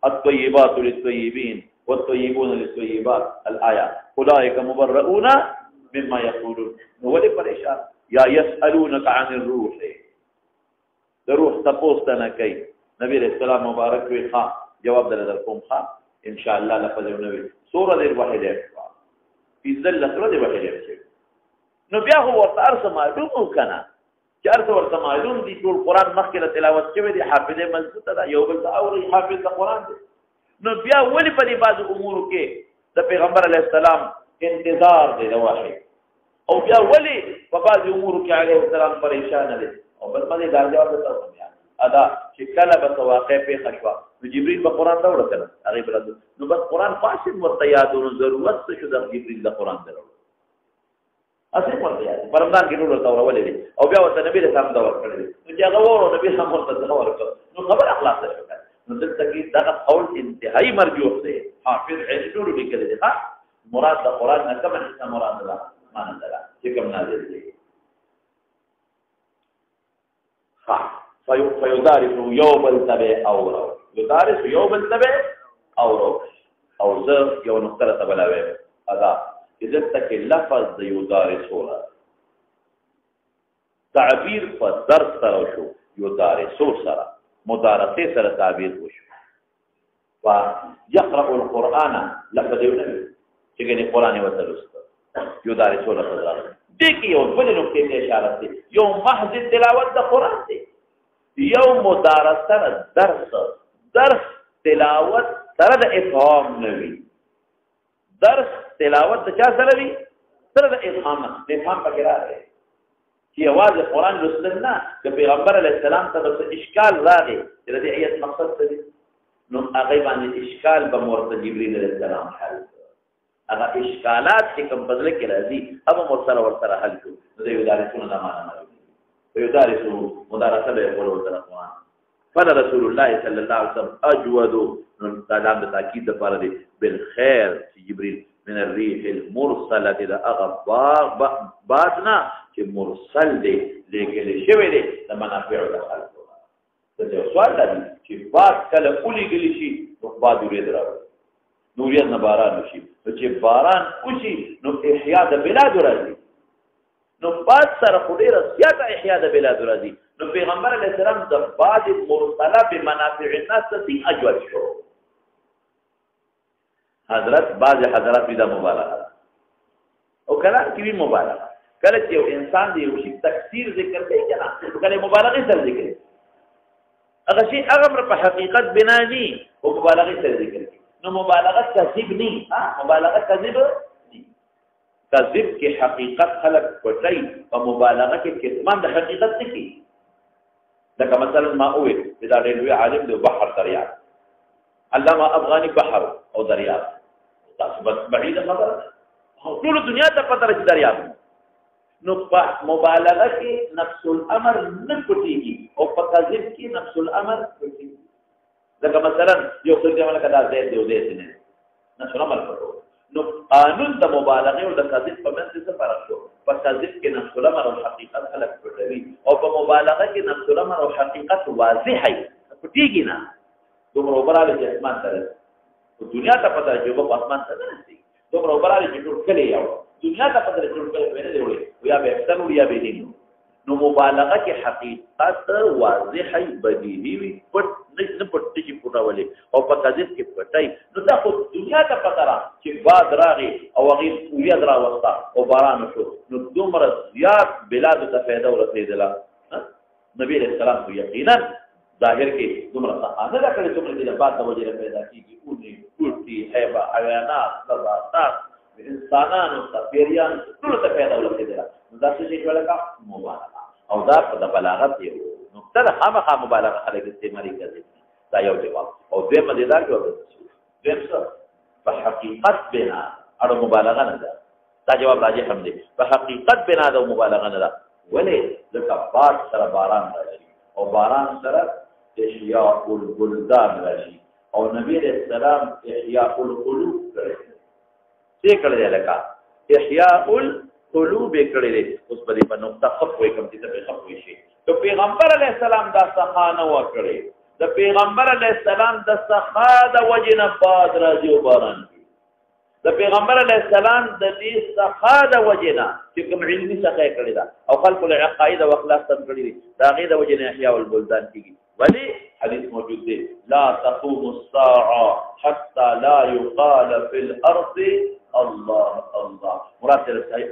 الطيبات للطيبين والطيبون للطيبات الآية أولئك مبرؤون مما يقولون نولي پریشان یا يسألونك عن الروح الروح تپوستنا کوي نبی علیہ السلام مبارک وی خان جواب در کوم خان ان شاء الله لفظ نبی سورہ الواحده فی ذل سورہ الواحده نو بیا هو ورته معلوم وکنا چې ورته معلوم دي ټول قران مخکې تلاوت شوی دی حافظ مضبوط ده یو بل او حافظ قران دی نو بیا ولی په دې بعض امور کې د پیغمبر علی السلام انتظار دی د وحی او بیا ولی په بعض امور کې علیه السلام پریشان دي او بل باندې دا جواب تاسو بیا ادا چې کله به واقع په خشوا نو جبريل په قران دا وړه کړه هغه بل نو بس قران فاصل مرتیادونو ضرورت څه د جبريل د قران درو اصل مرتیاد پرمدان کې ټول تاور ولې او بیا ورته نبی له سلام دا ورکړل نو چې هغه ورو نبی سلام ورته دا ورکړ نو خبر اخلاص ده نو دلته کې دا قول انتهایی مرجوح دی حافظ علم لیکل دي ها مراد د قران نه کوم څه مراد ده معنا ده چې کوم نازل دي ها فيدارس يوم التبع اورو يدارس يوم التبع اورو او زه یو نقطه ته بلاوي ادا اذا تک لفظ د يدارس ولا تعبیر په درس سره شو يدارس سره مدارسه سره تعبیر وشو وا يقرأ القرآن لفظ یونی چې ګنې قرآن وتلوست يدارس ولا تدارس دې کې یو بل نقطه ته اشاره ده یو محض تلاوت د قرآن دی یو مدارسه درس تلاوت سره د افهام نه وي درس تلاوت د چا سره وي سره د افهام نه افهام پکې راغی چې یوازې قرآن لوستل نه د پیغمبر علیه السلام ته څه اشکال راغی چې د دې آیت مقصد څه دی نو هغې باندې اشکال به مو ورته جبریل علیه السلام حل هغه اشکالات چې کوم په زړه کې راځي هغه مو ورسره حل کړو نو د یدارسونه دا معنی معلومېږي ویدارسو مدارسه به یې کول ورسره قرآن فلا رسول الله صلی الله علیه وسلم اجود نو دا د تاکید دپاره دی بالخیر چې جبریل من الريح المرسله د هغه باد نه چې مرسل دی لېږلی شوی دی د منافعو د خلکو دلته یو سوال دا دی چې باد کله ولیږلی شي نو باد ورېد راوړي نو ورېد نه باران وشي نو چې باران وشي نو احیا د بلادو راځي نو باد سره خو ډېره زیاته احیا د بلادو راځي نو پیغمبر علیه السلام د باد مرسله بمنافع الناس څه اجود شو حضرت بعض حضرات دا مبالغه او کلام کې وی مبالغه کله چې یو انسان دی یو شي تکثیر ذکر کوي کنه کله مبالغه سره ذکر هغه شی هغه په حقیقت بنا ني او مبالغه سره ذکر کوي نو مبالغه کذب ني مبالغه کذب کذب کې حقیقت خلق پټي او مبالغه کې کتمان د حقیقت نه کی لکه مثلا ما اوه دا ډېر لوی عالم دی بحر دریاب علامه افغاني بحر او دریاب تاسو بس بعید خبره ټول دنیا ته پته راځي دریاب نو په مبالغه کې نفس الامر نه پټيږي او په کذب کې نفس الامر پټيږي لکه مثلا یو څه دی ملک دا زید دی او زید نه نفس الامر پټو نو قانون د مبالغه او د کذب په منځ کې فرق شو په کذب کې نفس الامر او حقیقت خلق پټوي او په مبالغه کې نفس الامر او حقیقت واضحه پټيږي نه دومره وبراله چې اسمان ته رسي دنیا ته پته چې په اسمان ته نه رسي دومره وبراله چې ټول کلی یو دنیا ته پته چې ټول کلی نه دی وړي یا به احسن یا به دین نو مبالغه کې حقیقت واضحه بدیهی وي پټ نه پټ چې پټاولې او په کذب کې پټای نو دا خو دنیا ته پته را چې باد راغی او هغه ویا درا وستا او باران شو نو دومره زیات بلاد ته فائدہ ورسېدله نبی رسول الله یقینا ظاهر کې دومره ساده دا کړي څومره د بعد د وجه پیدا کیږي اونې ټوټي هيبه حیوانات نباتات انسانانو پیریان ټول ته پیدا ولري دا دا څه چې ولکه مبالغه او دا په بلاغت یو نقطه خامخا مبالغه خلک استعمالي کوي دا یو جواب او دې مدیدار جواب دې څه په حقیقت بنا اړه مبالغه نه ده دا جواب راځي هم دې په حقیقت بنا د مبالغه نه ده ولې ځکه باد سره باران راځي او باران سره احیاء البلدان راشي او نبی علیہ السلام احیاء القلوب کړی څه کړی لکه احیاء القلوب کړی اوس په دې په نقطه خط وای کوم چې په خط وای شي ته پیغمبر علیہ السلام دا سخانه وکړي د پیغمبر علیہ السلام د سخا د وجنه باد راځي او باران د پیغمبر علیہ السلام د دې سخا د وجنه چې کوم علمي سخا کړی دا او خلق له عقاید او اخلاق تم کړی دا غي د وجنه احیاء البلدان کیږي ولی حدیث موجود دی لا تقوم الساعه حتى لا يقال في الارض الله الله مراد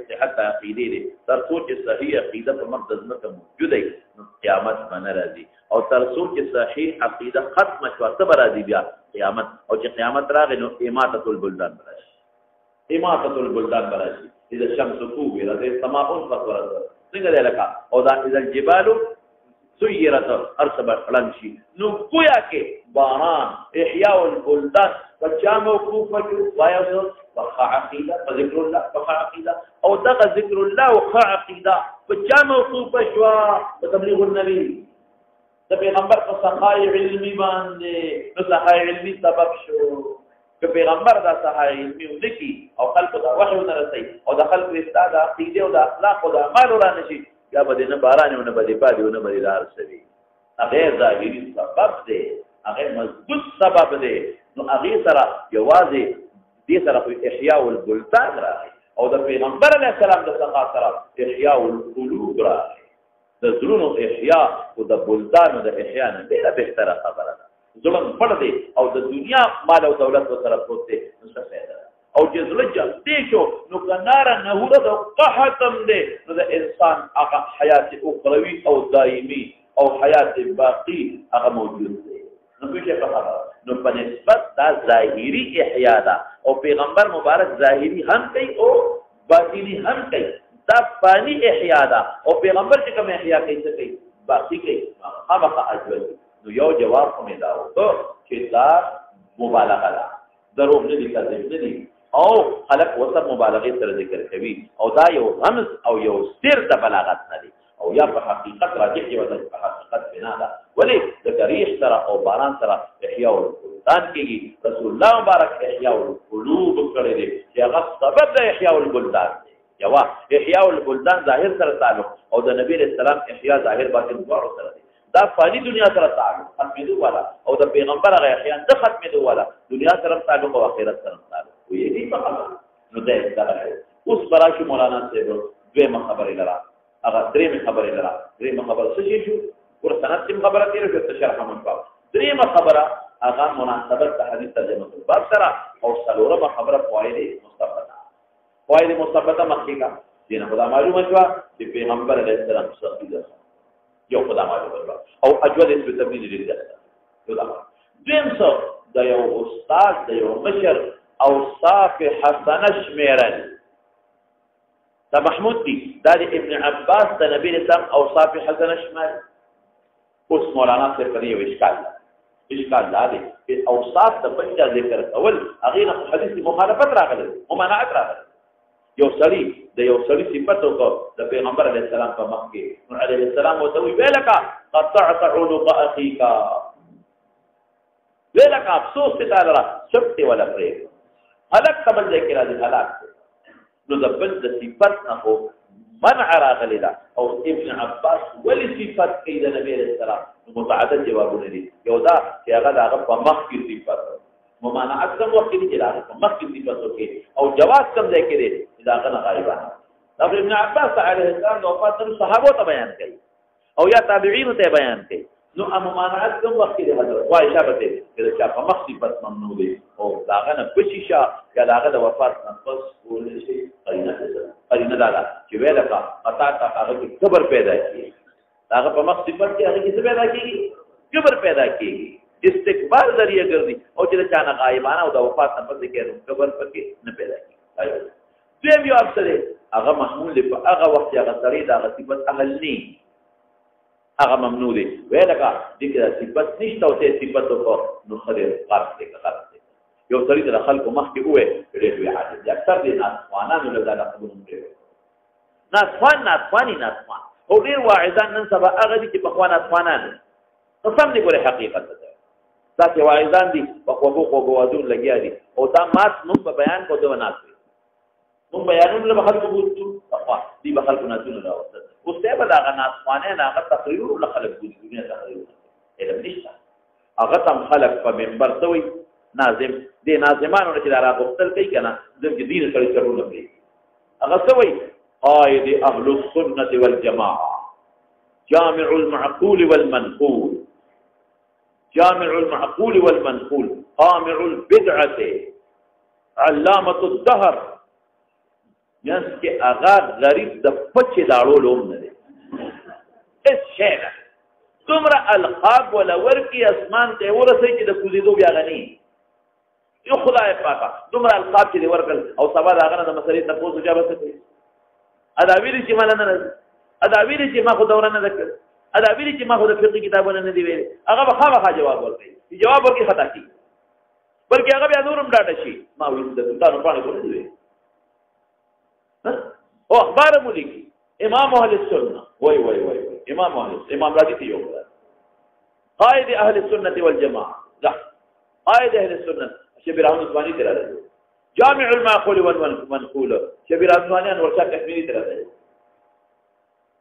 صحت عقیده دی تر څو چې صحیح عقیده په مرکز مکه موجود دی نو قیامت باندې راځي او تر څو چې صحیح عقیده ختم شوه ته راځي بیا قیامت او چې قیامت راغی نو اماته البلدان راشي اماته البلدان راشي اذا الشمس كورت اذا السماء انفطرت څنګه دی لکه او دا اذا الجبال سيرت ارسب خلنشي نو گویا کې باران احیاء البلدان بچا موقوف وایو بخا عقیده ذکر الله بخا عقیده او دغه ذکر الله وخا عقیده بچا موقوف شوا تبلیغ النبي د پیغمبر په صحای علمي باندې نو صحای علمي سبب شو که پیغمبر دا صحای علمي ونکي او خلق دا وحي ونرسي او د خلق استاد عقیده او د اخلاق او د اعمال ورانشي یا به نه باران او نه به پادي او نه به دار سوي هغه ظاهري سبب دی هغه مضبوط سبب دی نو هغه سره یوازې دې سره په احیاء البلدان راغی او د پیغمبر علیه السلام د څخه سره احیاء القلوب راغی د زړونو احیاء او د بلدانو د احیاء نه ډېره بهتره خبره ده ظلم پړ دی او د دنیا مال او دولت سره پروت دی نو څه فایده او چې زړه جلدی شو نو کناره نهوره د قحطم دی نو د انسان هغه حیات اخروي او دایمي او حیات باقی هغه موجود دی نو په خبره نو په نسبت دا ظاهری احیا ده او پیغمبر مبارک ظاهری هم کوي او باطینی هم کوي دا فانی احیا ده او پیغمبر چې کوم احیا کوي څه کوي باقی کوي هغه اجل نو یو جواب کومه دا وته چې دا مبالغه ده دروغ نه دي کذب نه دي او خلق وسط مبالغه سره ذکر کوي او دا یو رمز او یو سر د بلاغت نه دي او یا په حقیقت راجح دی ودا په حقیقت بنا ده ولی د ریح سره او باران سره احیا او البلدان کېږي رسول الله مبارک احیا او القلوب کړی دی چې هغه سبب د احیا او البلدان دی یو احیا او البلدان ظاهر سره تعلق او د نبی رسول الله احیا ظاهر باطن دواړو سره دی دا فانی دنیا سره تعلق ختمېدو والا او د پیغمبر هغه احیا د ختمېدو والا دنیا سره تعلق او آخرت سره تعلق وي دې په خبره نو دا اوس براشي مولانا صاحب دوه خبرې لرا هغه درېمه خبره لرا درېمه خبره څه شو ورسنت تم خبره تیر شو ته شرح من باب درېمه خبره هغه مناسبت د حدیث ترجمه باب سره او څلورمه خبره فواید مثبته مخکې دینه خدا معلومه شو چې پیغمبر علیه السلام صحیح یو خدا معلومه شو او اجود اسم تبدیل لري دا دیم څه د یو استاد د یو مشر اوصاف حسنه شمیرل دا محمود دی دا ابن عباس دا نبی اسلام اوصاف حسنه شمال اوس مولانا سے پر یو اشکال دا دی اوصاف د بچا ذکر اول هغه حدیث مخالفت راغله ممانعت راغله یو سړی صفات او د پیغمبر علیه السلام په مخ کې نور علیه السلام او دوی ویلکا قطعت عنق اخیک ویلکا افسوس ته تعالی سبت ولا پرې هلاک قبل ذکر راځي هلاک نو د بل د صفات نه هو منع راغلی دا او ابن عباس ولی صفات کوي د نبی رسول الله متعدد جوابونه دي یو دا چې هغه په مخ کې صفات ممانعت کوم وخت کې چې هغه په مخ کې صفات کوي او جواز کوم ځای کې دي دا غنه غایبانه دا ابن عباس علیه السلام د وفات صحابه ته بیان کوي او یا تابعین ته بیان کوي نو ممانعت کوم وخت کې حضرت عائشہ به چې چا په مخ صفات ممنوع دي او دا غنه بشیشا یا دا غنه وفات نه پس ولې شي قرینه دا چې ویلکا پتا تا هغه کبر پیدا کیږي هغه په مخ صفات کې هغه څه پیدا کیږي کبر پیدا کیږي استکبار ذریعہ ګرځي او چې چا نه غایبانه او د وفات نه پس کې کبر پکې نه پیدا کیږي دیم یو افسره هغه محمول په هغه وخت هغه سړی دا صفات اهل نه هغه ممنوع دي ویلکا دغه صفات نشته او ته صفات کو نو خدای قرض دې قرض یو سړی د خلکو مخ کې وې ډېر عادت اکثر دي ناسوانانو له دا قبول نه ناسوان او ډېر واعظان نن سبا هغه دي چې په خوانه ناسوانان قسم دې ګوره حقیقت ده دا چې واعظان دي په خوبو غوادون لګیا دي او دا مات نو په بیان کو دوه ناس نو بیانون له خلکو بوتو اخوا دي به خلکو ناتونه راوځي اوس ته به دا ناسوانه نه هغه تقریر له خلک بوتو دنیا تقریر علم نشته هغه تم خلک په منبر توي ناظم دي ناظمانو چې را غوښتل کوي کنه د دین سره چرونه کوي هغه سوي قائد اهل السنه والجماعه جامع المعقول والمنقول قامع البدعه علامه الدهر یانس کې اغا غریب د پچې داړو لوم نه دي اس شیخ څومره القاب ولا ورکی اسمان ته ورسې چې د کوزیدو بیا غني یو خدای پاکه څومره القاب چې ورکل او سبا دا غنه د مسلې ته پوسو جواب څه کوي ادا ویلي چې مال نه ادا ویلي چې ما خو دوران نه ذکر ادا ویلي چې ما خو د فقہ کتابونه نه دی ویلي هغه خامخا جواب ورکړي چې جواب ورکړي خطا کی بلکې هغه بیا نورم ډاټه شي ما ویل د تاسو باندې کولی دی او اخبار ملکی امام اهل السنه وای امام راضی ته یو قائد اهل السنه والجماعه لا قائد اهل السنه شبیر احمد ثوانی تر راځي جامع المعقول والمنقول شبیر احمد ثوانی انور شاه کشمیری تر راځي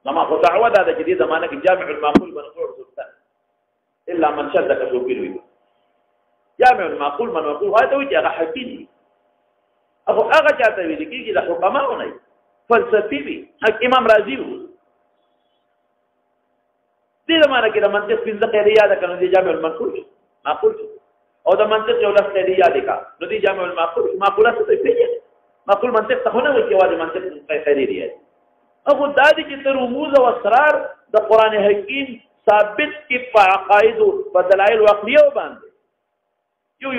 لما خو دعوه ده چې دې زمانه کې جامع المعقول والمنقول سلطان الا من شدك شوکیلوي جامع المعقول والمنقول هاي ته چې هغه حکیم اخو هغه چاته ویل کېږي د حکماو نه فلسفي وي امام رازي وو دې زمانه کې د منطق پنځه قاعده یاد کړو د جامع المنقول معقول او د منطق یو لس قاعده یاد کا نو د جامع المعقول معقوله څه پیږي معقول منطق ته نه وایي چې واجب منطق قاعده دی هغه د دې چې تر رموز او اسرار د قران حکیم ثابت کی په عقاید په دلایل عقلیه باندې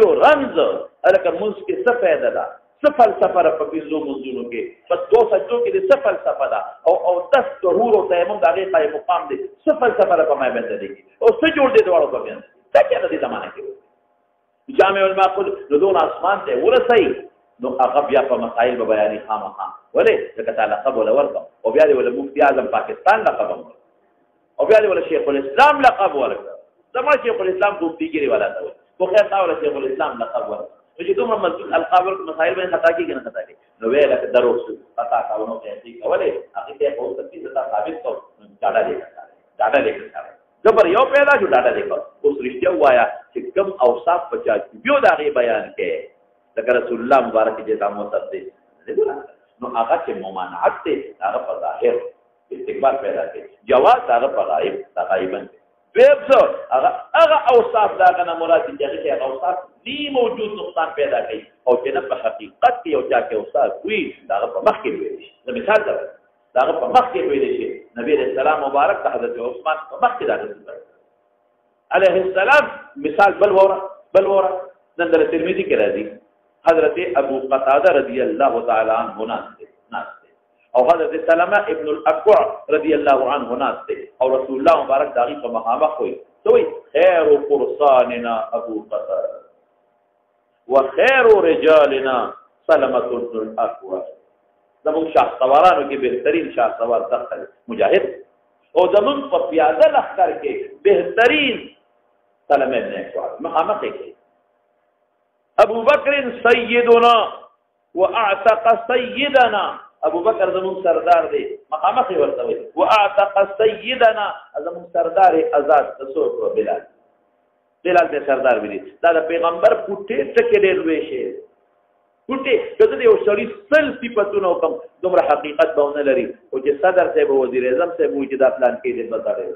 یو رمز الکه موږ کې څه فائدہ ده څه فلسفه را په پینځو منځونو کې په دوه سجدو کې څه فلسفه ده او 10 ظهور او تیمم د هغې قایم مقام دی څه فلسفه را په ما باندې دی او څه جوړ دی دواړو په باندې څه کېده دې زمانه کې جامع المعقول نو دون اسمان ته ورسئ نو هغه بیا په مسائل به بیانې خامخا ولې ځکه تا لقب ولا ورکړه او بیا دې ولا مفتي اعظم پاکستان لقب ورکړه او بیا دې ولا شیخ الاسلام لقب ورکړه زما شیخ الاسلام مفتیګری ولا ته خو خیر تا ولا شیخ الاسلام لقب ورکړه چې دومره مسجد القاب مسائل باندې خطا کیږي نه خطا کیږي نو ویل چې درو خطا کاونو کې کولې هغه ته په څه کې ثابت کو ډاډه لیکل زبر یو پیدا جو ډاډه لیکل اوس رښتیا وایا چې کم اوصاف پچا بیا دا غي بیان کې لکه رسول الله مبارک دې تاسو ته دې نو هغه چې ممانعت ته هغه په ظاهر استقبال پیدا کوي جواز هغه په غایب تقریبا ویبسو هغه اوصاف دا غنه مراد دي چې هغه اوصاف نی موجود نقصان پیدا کوي او چې نه په حقیقت کې او چا کې اوصاف وي دا په مخ کې وي مثال دا په مخ کې ویل شي نبی رسول الله مبارک ته حضرت عثمان په مخ کې دا علیه السلام مثال بل وره نن در ترمذی کې راځي حضرت ابو قتاده رضی الله تعالی عنہ ناس او حضرت سلمہ ابن الاکوع رضی الله عنه ناس او رسول الله مبارک داغي په مخامخ وي دوی خیر فرساننا ابو قتاده وخير رجالنا سلمہ بن الاکوع زمون شاه سوارانو کې بهترین شاه سوار دخل مجاهد او زمون په پیاده لخر کې بهترین سلمہ ابن الاکوع مخامخ کې ابو بکر سیدنا واعتق سیدنا ابو بکر زمون سردار دی مخامخ ورته وي واعتق سیدنا زمون سردار آزاد تسوق بلال ته سردار ویلي دا د پیغمبر پټه ټکه ډېر وی شي پټه کله یو شری سل صفاتونه کوم دومره حقیقت باندې لري او چې صدر ته وزیر اعظم ته موجوده پلان کې دې بتاړي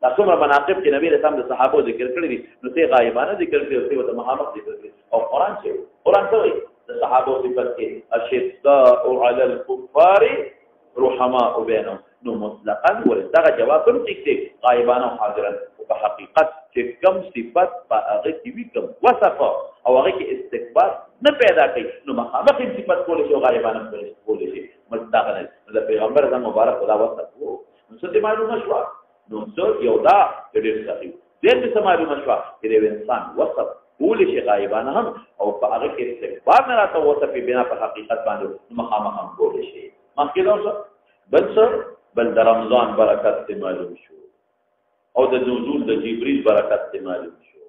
دا څومره مناقب چې نبی رسول الله صحابه ذکر کړی دي نو ته غایبانه ذکر کړی او ته محمد ذکر کړی او قران ته وایي د صحابه صفات کې اشداء علی الكفار رحماء بینهم نو مطلقاً ورته جواب هم ټیک دی غایبانه او حاضرن په حقیقت چې کم صفات په هغه کې وي کم وصف او هغه کې استکبار نه پیدا کوي نو مخامخ صفات کول شي غایبانه کول شي مطلقاً د پیغمبر اعظم مبارک خدا وصف وو نو څه معلومه شو نو څو یو دا ډېر صحیح دې څه معلومه شو چې د انسان وصف کول شي غایبانه هم او په هغه کې استکبار نه راته وصف بنا په حقیقت باندې مخامخ هم کول شي مخکې دا بل د رمضان برکت ته معلوم شو او د نزول د جبريل برکت ته معلوم شو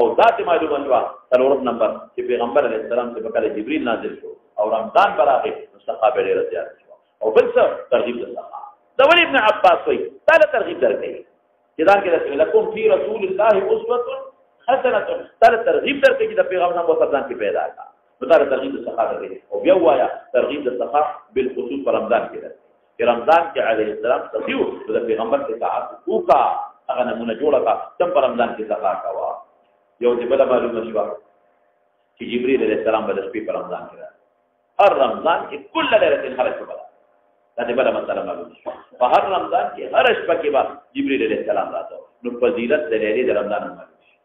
او ذات معلومه شو څلورم نمبر چې پیغمبر علیه السلام ته په جبريل نازل شو او رمضان براغه صحابه ډېر زیات شو او بل څه ترغیب د صحابه د ولي ابن عباس وایي دا ترغیب درکې چې دا کې رسول لكم فی رسول الله اسوه حسنه دا ترغیب درکې چې د پیغمبر په ځان کې پیدا کا نو دا ترغیب د صحابه دی او بیا وایا ترغیب د صحابه بالخصوص په رمضان کې چې رمضان کې علیه السلام صحیح د پیغمبر ته اطاعت وکړه هغه نمونه جوړه کا تم په رمضان کې صحا کوا یو دې بل معلومه شو چې جبريل علیه السلام په شپې په رمضان کې راځي هر رمضان کې کله ليله خرج وکړه دا دې بل مسله معلومه شو په هر رمضان کې هر شپه کې به جبريل علیه السلام راځي نو فضیلت د ليله د رمضان معلومه شي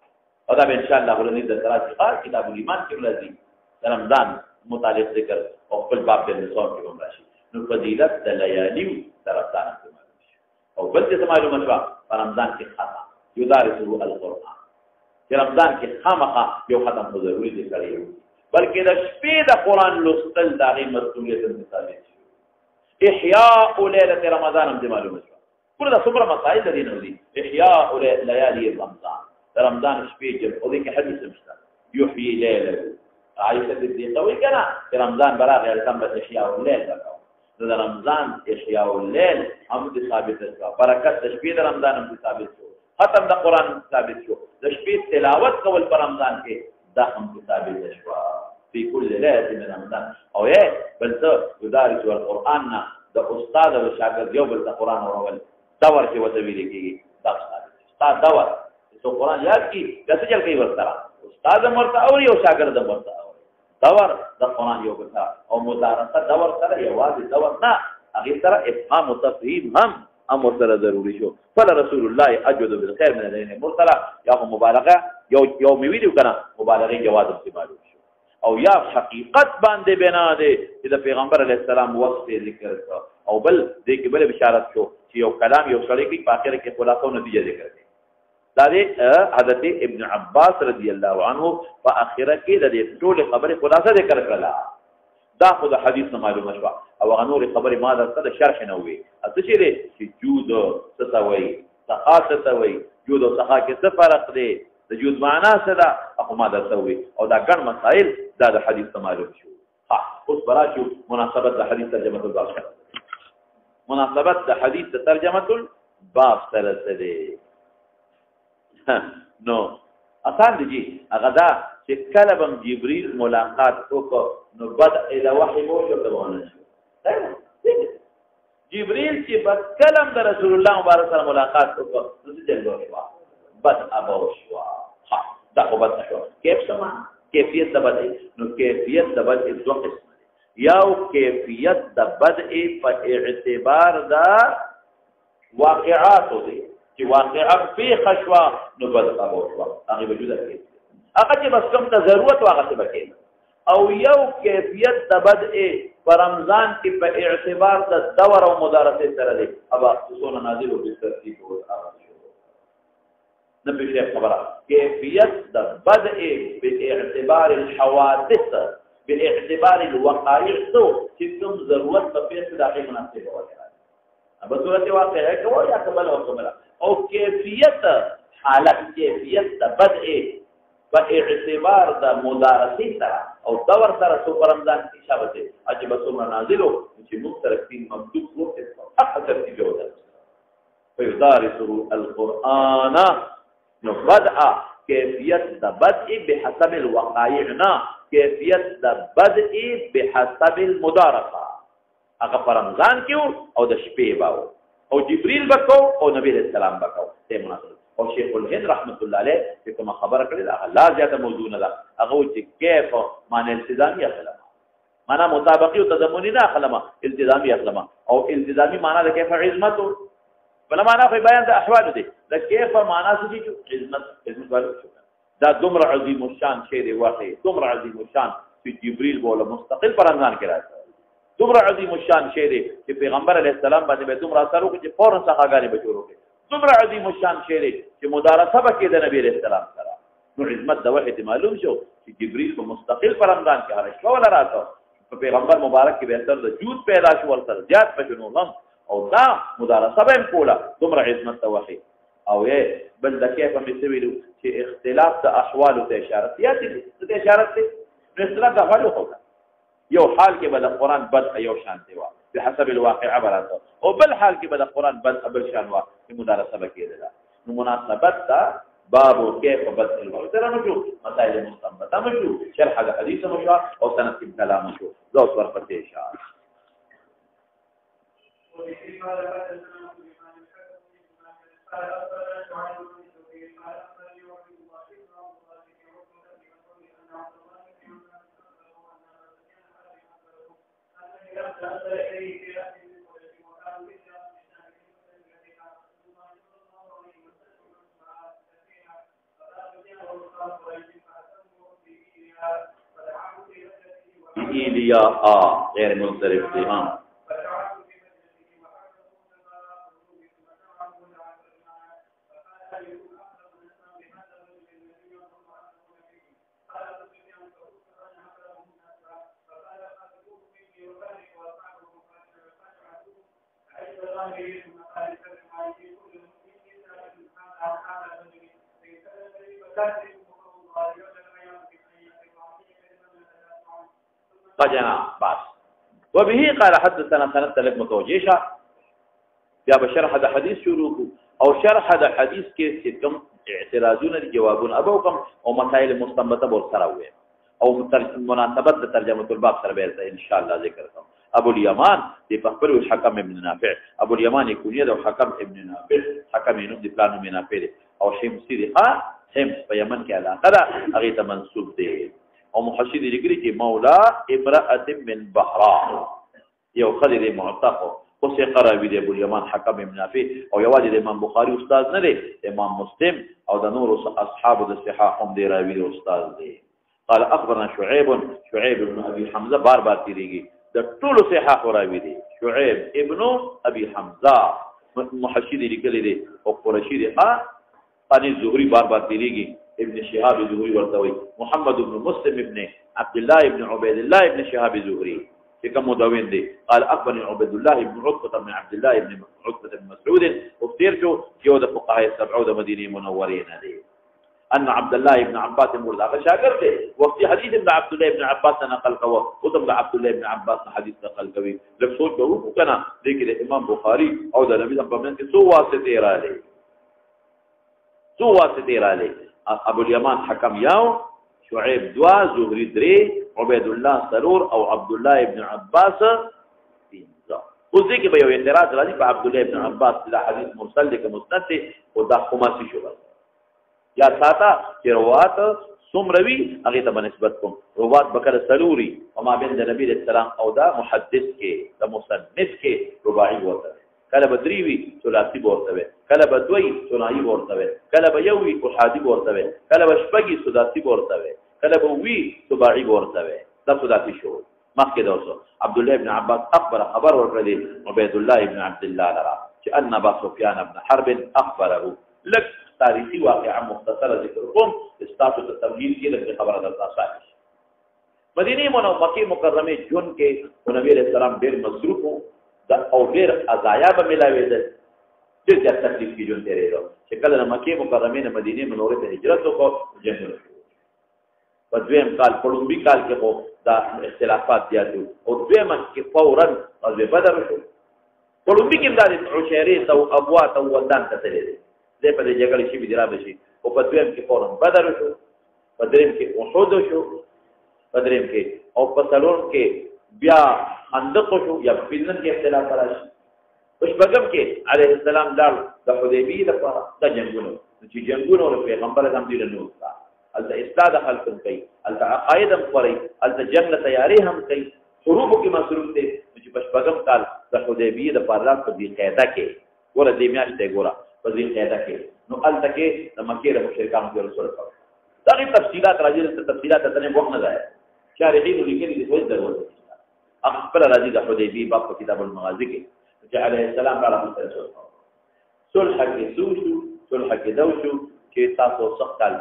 او دا ان شاء الله ولني د صلات کتاب الایمان کې ولذي رمضان متعلق ذکر او خپل باب د نصاب کې هم راشي نو فضیلت د لیالی طرفدار او بل څه معلومه شو رمضان کې خاصه یدارسو القرآن چې رمضان کې خامخا یو ختم خو ضروري دی کړی بلکې د شپې د قرآن لوستل د هغې مسؤلیت مثالي شي احیاء لیلة رمضان هم معلومه شو ټول دا څومره مسائل دي نو دي احیاء لیالي رمضان د رمضان شپې چې په دې کې حدیث مشته یحیی لیله عائشہ صدیقه وی کنه چې رمضان براغه التم احیاء الليل د رمضان احیاء الليل هم ثابت ده برکت د شپې د رمضان هم ثابت شو ختم د قران ثابت شو د شپې تلاوت کول په رمضان کې دا هم ثابت شو په کل ليله من رمضان او بل څه یدارس القرآن نه د استاد او شاګرد یو بل د قران اورول دور کې وته ویل کېږي دا استاد دور چې قران یاد کی د څه چل کوي ورته استاد مرته او یو شاګرد مرته دور د قرآن یو بل او مدارسه دور سره یوازې دور نه هغه سره افهام او تفهیم هم امر سره ضروري شو فل رسول الله اجود بالخير من الذين مرسله یا مبالغه یو می ویډیو کنه مبالغه جواز استعمال شو او یا حقیقت باندې بنا ده چې د پیغمبر علی السلام وصف ذکر او بل دې کې بل بشارت شو چې یو کلام یو سړی کې په اخر کې خلاصو نتیجه ذکر کړي دا دې حضرت ابن عباس رضی الله عنه په اخر کې د دې ټول خبره خلاصه ذکر کړه دا خو د حدیث معلومه شو او هغه نور خبره ما درته شرح نه وي اته چې جود ستوي سخا ستوي جود او سخا کې څه فرق دی د جود معنا څه ده هغه ما درته وي او دا ګڼ مسائل دا د حدیث معلوم شو ها اوس براشو مناسبت د حدیث ترجمه الباب مناسبت د حدیث ترجمه الباب سره ده نو اصل دی هغه دا چې کله بم جبريل ملاقات وکړو نو بدء الى وحي مو شو کوونه شو جبريل چې بس کلم د رسول الله مبارک سره ملاقات وکړو نو څه جوړ شو بدء ابو شو ها دا خو بدء شو کیف سما کیفیت د بدء نو کیفیت د بدء دوه قسم یو کیفیت د بدء په اعتبار د واقعات دي چې واقعا په خشوا نو بدء ابو شو هغه وجوده کوي هغه چې بس کوم ته ضرورت واغه څه بکې او یو کیفیت د بدء په رمضان کې په اعتبار د دور او مدارسه سره دی ابا رسول نازل او ترتیب او نبی شیخ خبره کیفیت د بدء په اعتبار الحوادث باعتبار الوقائع تو چې کوم ضرورت په پیسې داخل مناسب وایي ابا صورت واقعه کوي یا قبل او قبل او کیفیت حالت کیفیت د بدء په اعتبار د مدارسې سره او دور سره سو پر رمضان کې شابه دي عجب سمره نازلو چې مختلفین مکتوب وروته اخر ترتیب ودا فيدارس القرآن نو بدء کیفیت د بدء بحسب الوقائعنا کیفیت د بدء بحسب المدارسه هغه پر رمضان کې او د شپې باو او جبريل بکاو او نبی رسول الله بکاو ته مناسب او شیخ الهند رحمت الله علیه چې کوم خبره کړې ده الله زیاته موضوع نه ده هغه چې کیف معنی التزامي اخلم معنا مطابقي او تضمني نه اخلم التزامي اخلم او التزامي معنا د کیف عظمت بل معنا په بیان د احوال دي د کیف معنا څه دي عظمت والو دا دومره عظیم الشان شی دی واقعي دومره عظیم الشان چې جبريل بوله مستقل پر رمضان کې راځي دومره عظیم الشان شی دی چې پیغمبر علیه السلام باندې دومره اثر وکړي چې فورا څنګه بچورو دومره عظیم الشان شی دی چې مدارسه وکړي د نبی علیه السلام سره نو عظمت د وحی معلوم شو چې جبريل په مستقل پر رمضان کې هر شو ولا راځو په پیغمبر مبارک کې به تر د جود پیدا شو ورته زیات پجنولم او دا مدارسه به کوله دومره عظمت د وحی او بل د کیف په سویلو چې اختلاف د احوال ته اشاره یاتي د اشاره ته اختلاف د احوال خو یو حال کې به د قران بدء یو شان دی وا بحسب الواقع براته او بل حال کې به د قران بدء بل شان وا چې مدارسه وکړي نو مناسبت دا باب كيف بدء الوحي ترى نشوف مسائل مستنبطه نشوف شرح الحديث مشوا او سند الكلام نشوف ذو صور فتيشا إيليا غير منصرف ها قجنا باس وبه قال حدثنا سند لك متوجيشا يا بشرح هذا حديث شروع او شرح هذا حديث کې کوم اعتراضونه دي جوابونه ابوكم او مسائل مستنبطه بول سره وي او مناسبت ترجمه الباب سره به ان شاء الله ذکر کوم ابو اليمان دي فخبر الحكم ابن نافع ابو اليمان كنيه ده حكم ابن نافع حكم انه دي پلان من نافع او شمسي دي شمس په یمن کې علاقه ده هغه ته منسوب دي او محشد لګري چې مولا امراه من بحرا یو خلید معتق خو ثقه راوي دی ابو الیمان حکم ابن نافع او یوازې د امام بخاري استاد نه دی امام مسلم او د نور اصحاب د صحاح هم دی راوي استاد دی قال اخبرنا شعيب بن ابي حمزه بار بار تیریږي د ټولو صحاح راوي دی شعيب ابن ابي حمزه محشد لیکلی دی او قرشی دی ان الزهري بار بار تیریږي ابن شهاب الزهري ورته وي محمد بن مسلم ابن عبد الله ابن عبيد الله ابن شهاب الزهري كم مدون دي قال اخبرني عبد الله بن عتبة بن عبد الله بن عتبة بن مسعود وفتيرجو جود فقهاء السبع د مدينه منورين دي ان عبد الله بن عباس مرد هغه شاګرد دی وقت حدیث ابن عبد الله بن عباس نقل کوه او د عبد الله بن عباس حدیث نقل کوي لکه سوچ به وکړه کنه لیکن امام بخاری او د نبی صلی الله علیه وسلم سو واسطه را لې ابو اليمان حكم ياو شعيب دوا زهري دري عبيد الله سرور او عبد الله ابن عباس بينزا وذيك بيو اعتراض راځي په عبد الله ابن عباس دا حديث مرسل دي مسند دي او دا خماسي شو یا ساته چې روات سمروي هغه ته بنسبت کوم روات بکر سروري او ما بین د نبی اسلام او دا محدث کې د مصنف کې رباعي وته کله بدریوي ثلاثي ورته کله بدوي ثنائي ورته کله بيوي احادي ورته کله بشپږي سداسي ورته کله بوي سباعي ورته دا سداسي شو مخکې دا اوسه عبد الله ابن عباس خبر ورکړي عبيد الله ابن عبد الله لرا چې ان ابا سفيان بن حرب اخبره لك تاريخي واقعه مختصره ذکر کوم استاسو ته تمهید کې لږ خبره درته صحیح مدینه منوره مکه مکرمه جون کې نبی عليه السلام ډېر مصروف دا او ډېر ازایا به ملاوي ده ډېر ځکه تکلیف کې جون تیرې وو چې کله مکه مکرمه نه مدینه منوره ته هجرت وکړو جنګ په دویم کال پړومبي کال کې خو دا اختلافات زیاتو او دویم کې فورا غزوه بدر شو پړومبي کې د عشيره او ابوات او ودان ته تللی دې په دې جګړه کې بيدرا بشي او په دویم کې فورا بدر شو په دریم کې احد شو په دریم کې او په څلور کې بیا خندق شو یا په پینن کې اختلاف راشي اوس بګم کې عليه السلام دال د حدیبیه لپاره د جنگونو چې جنگونو پیغمبر اعظم دې له نو الته استاد خلقم کوي الته عقاید هم کوي الته جنت تیاری هم کوي حروب کې مصروف دي چې بشپغم کال د حدیبیه د پارلمان په دې قاعده کې ګوره دې میاشتې ګوره په دې قاعده کې نو الته کې د مکه د مشرکانو د رسول الله دا تفصيلات راځي تفصيلات ته نه وخت نه ځای شارحین لیکلي دي څه ضرورت خپل راځي د حدیبیه باب په کتاب المغازی کې چې عليه السلام علیه السلام صلح کې شو صلح کې دوشو چې تاسو سخت کال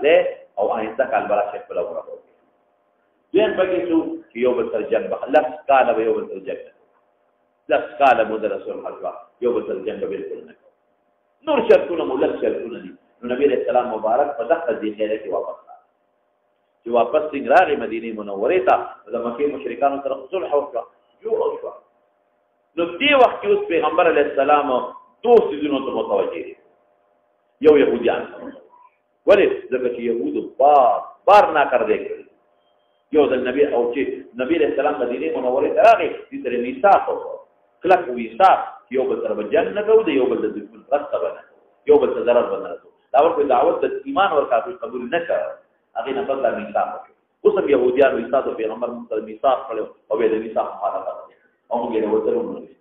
او آئنده کال برا شیخ بلا ورا ہو دین بگی سو کہ یو بسر جنب لفظ کالا و یو بسر جنب لفظ کالا مدر رسول حجوہ یو بسر جنب بالکل نکو نور شرطونا مولد شرطونا دی نبی علیہ السلام مبارک فدخل دی خیرے کی واپس آ کہ واپس سنگراغ مدینی منوری تا دا مکی مشرکانو طرف صلح وشوا جو اوشوا نو دی وقت کی اس پیغمبر علیہ السلام دو سیزنوں تو متوجہ یو یهودیان ولی ځکه چې يهودو بار نه کړ دې یو د نبی او چې نبی رسول الله مدینه منوره ته راغی د سره میثاق کلک میثاق یو بل سره جنت او یو بل د دښمن رسته بنه یو بل سره ضرر بنه دا ورته دعوت د ایمان ورکړه قبول نه کړ هغه نه بدل میثاق اوس هم يهوديان میثاق پیغمبر مصطفی میثاق کړو او به د میثاق مخالفت او موږ له وته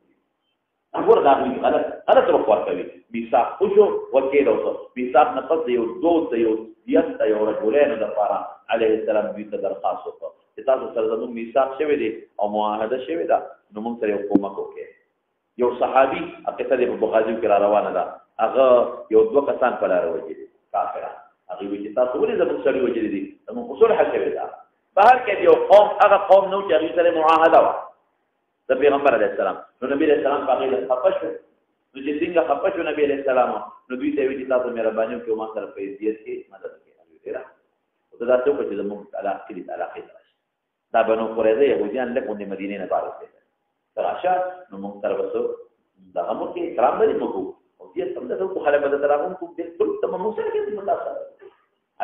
هغه راغلی غلط روح کوي میثاق خو وکیل اوسه میثاق نه پس یو دوت یو دیت یو رجلین د لپاره عليه السلام دې ته درخواست وکړه چې تاسو سره زموږ میثاق شوی دی او معاهده شوی ده نو موږ سره کومک وکړي یو صحابي هغه ته په بخاری کې را روانه ده هغه یو دوه کسان په لار وځي کافران هغه وی چې تاسو ولې زموږ سره وځي دي زموږ اصول حق شوی ده بهر کې یو قوم هغه قوم نو چې هغه سره معاهده و د پیغمبر علیه السلام نو نبی علیه السلام په هغه خپشو نو چې څنګه خپشو نبی علیه السلام نو دوی ته وی چې تاسو مهرباني وکړئ ما سره په دې کې مدد وکړئ ډیره او دا څه کوي چې موږ علاقه کې علاقه دا بنو قریظه يهوديان له کومې مدینې نه بارسته راشه نو موږ سره وسو دا موږ کې کرام لري موږ او دې څنګه ته خو خلک بدل راغون کوم دې ټول ته موږ سره کې مدد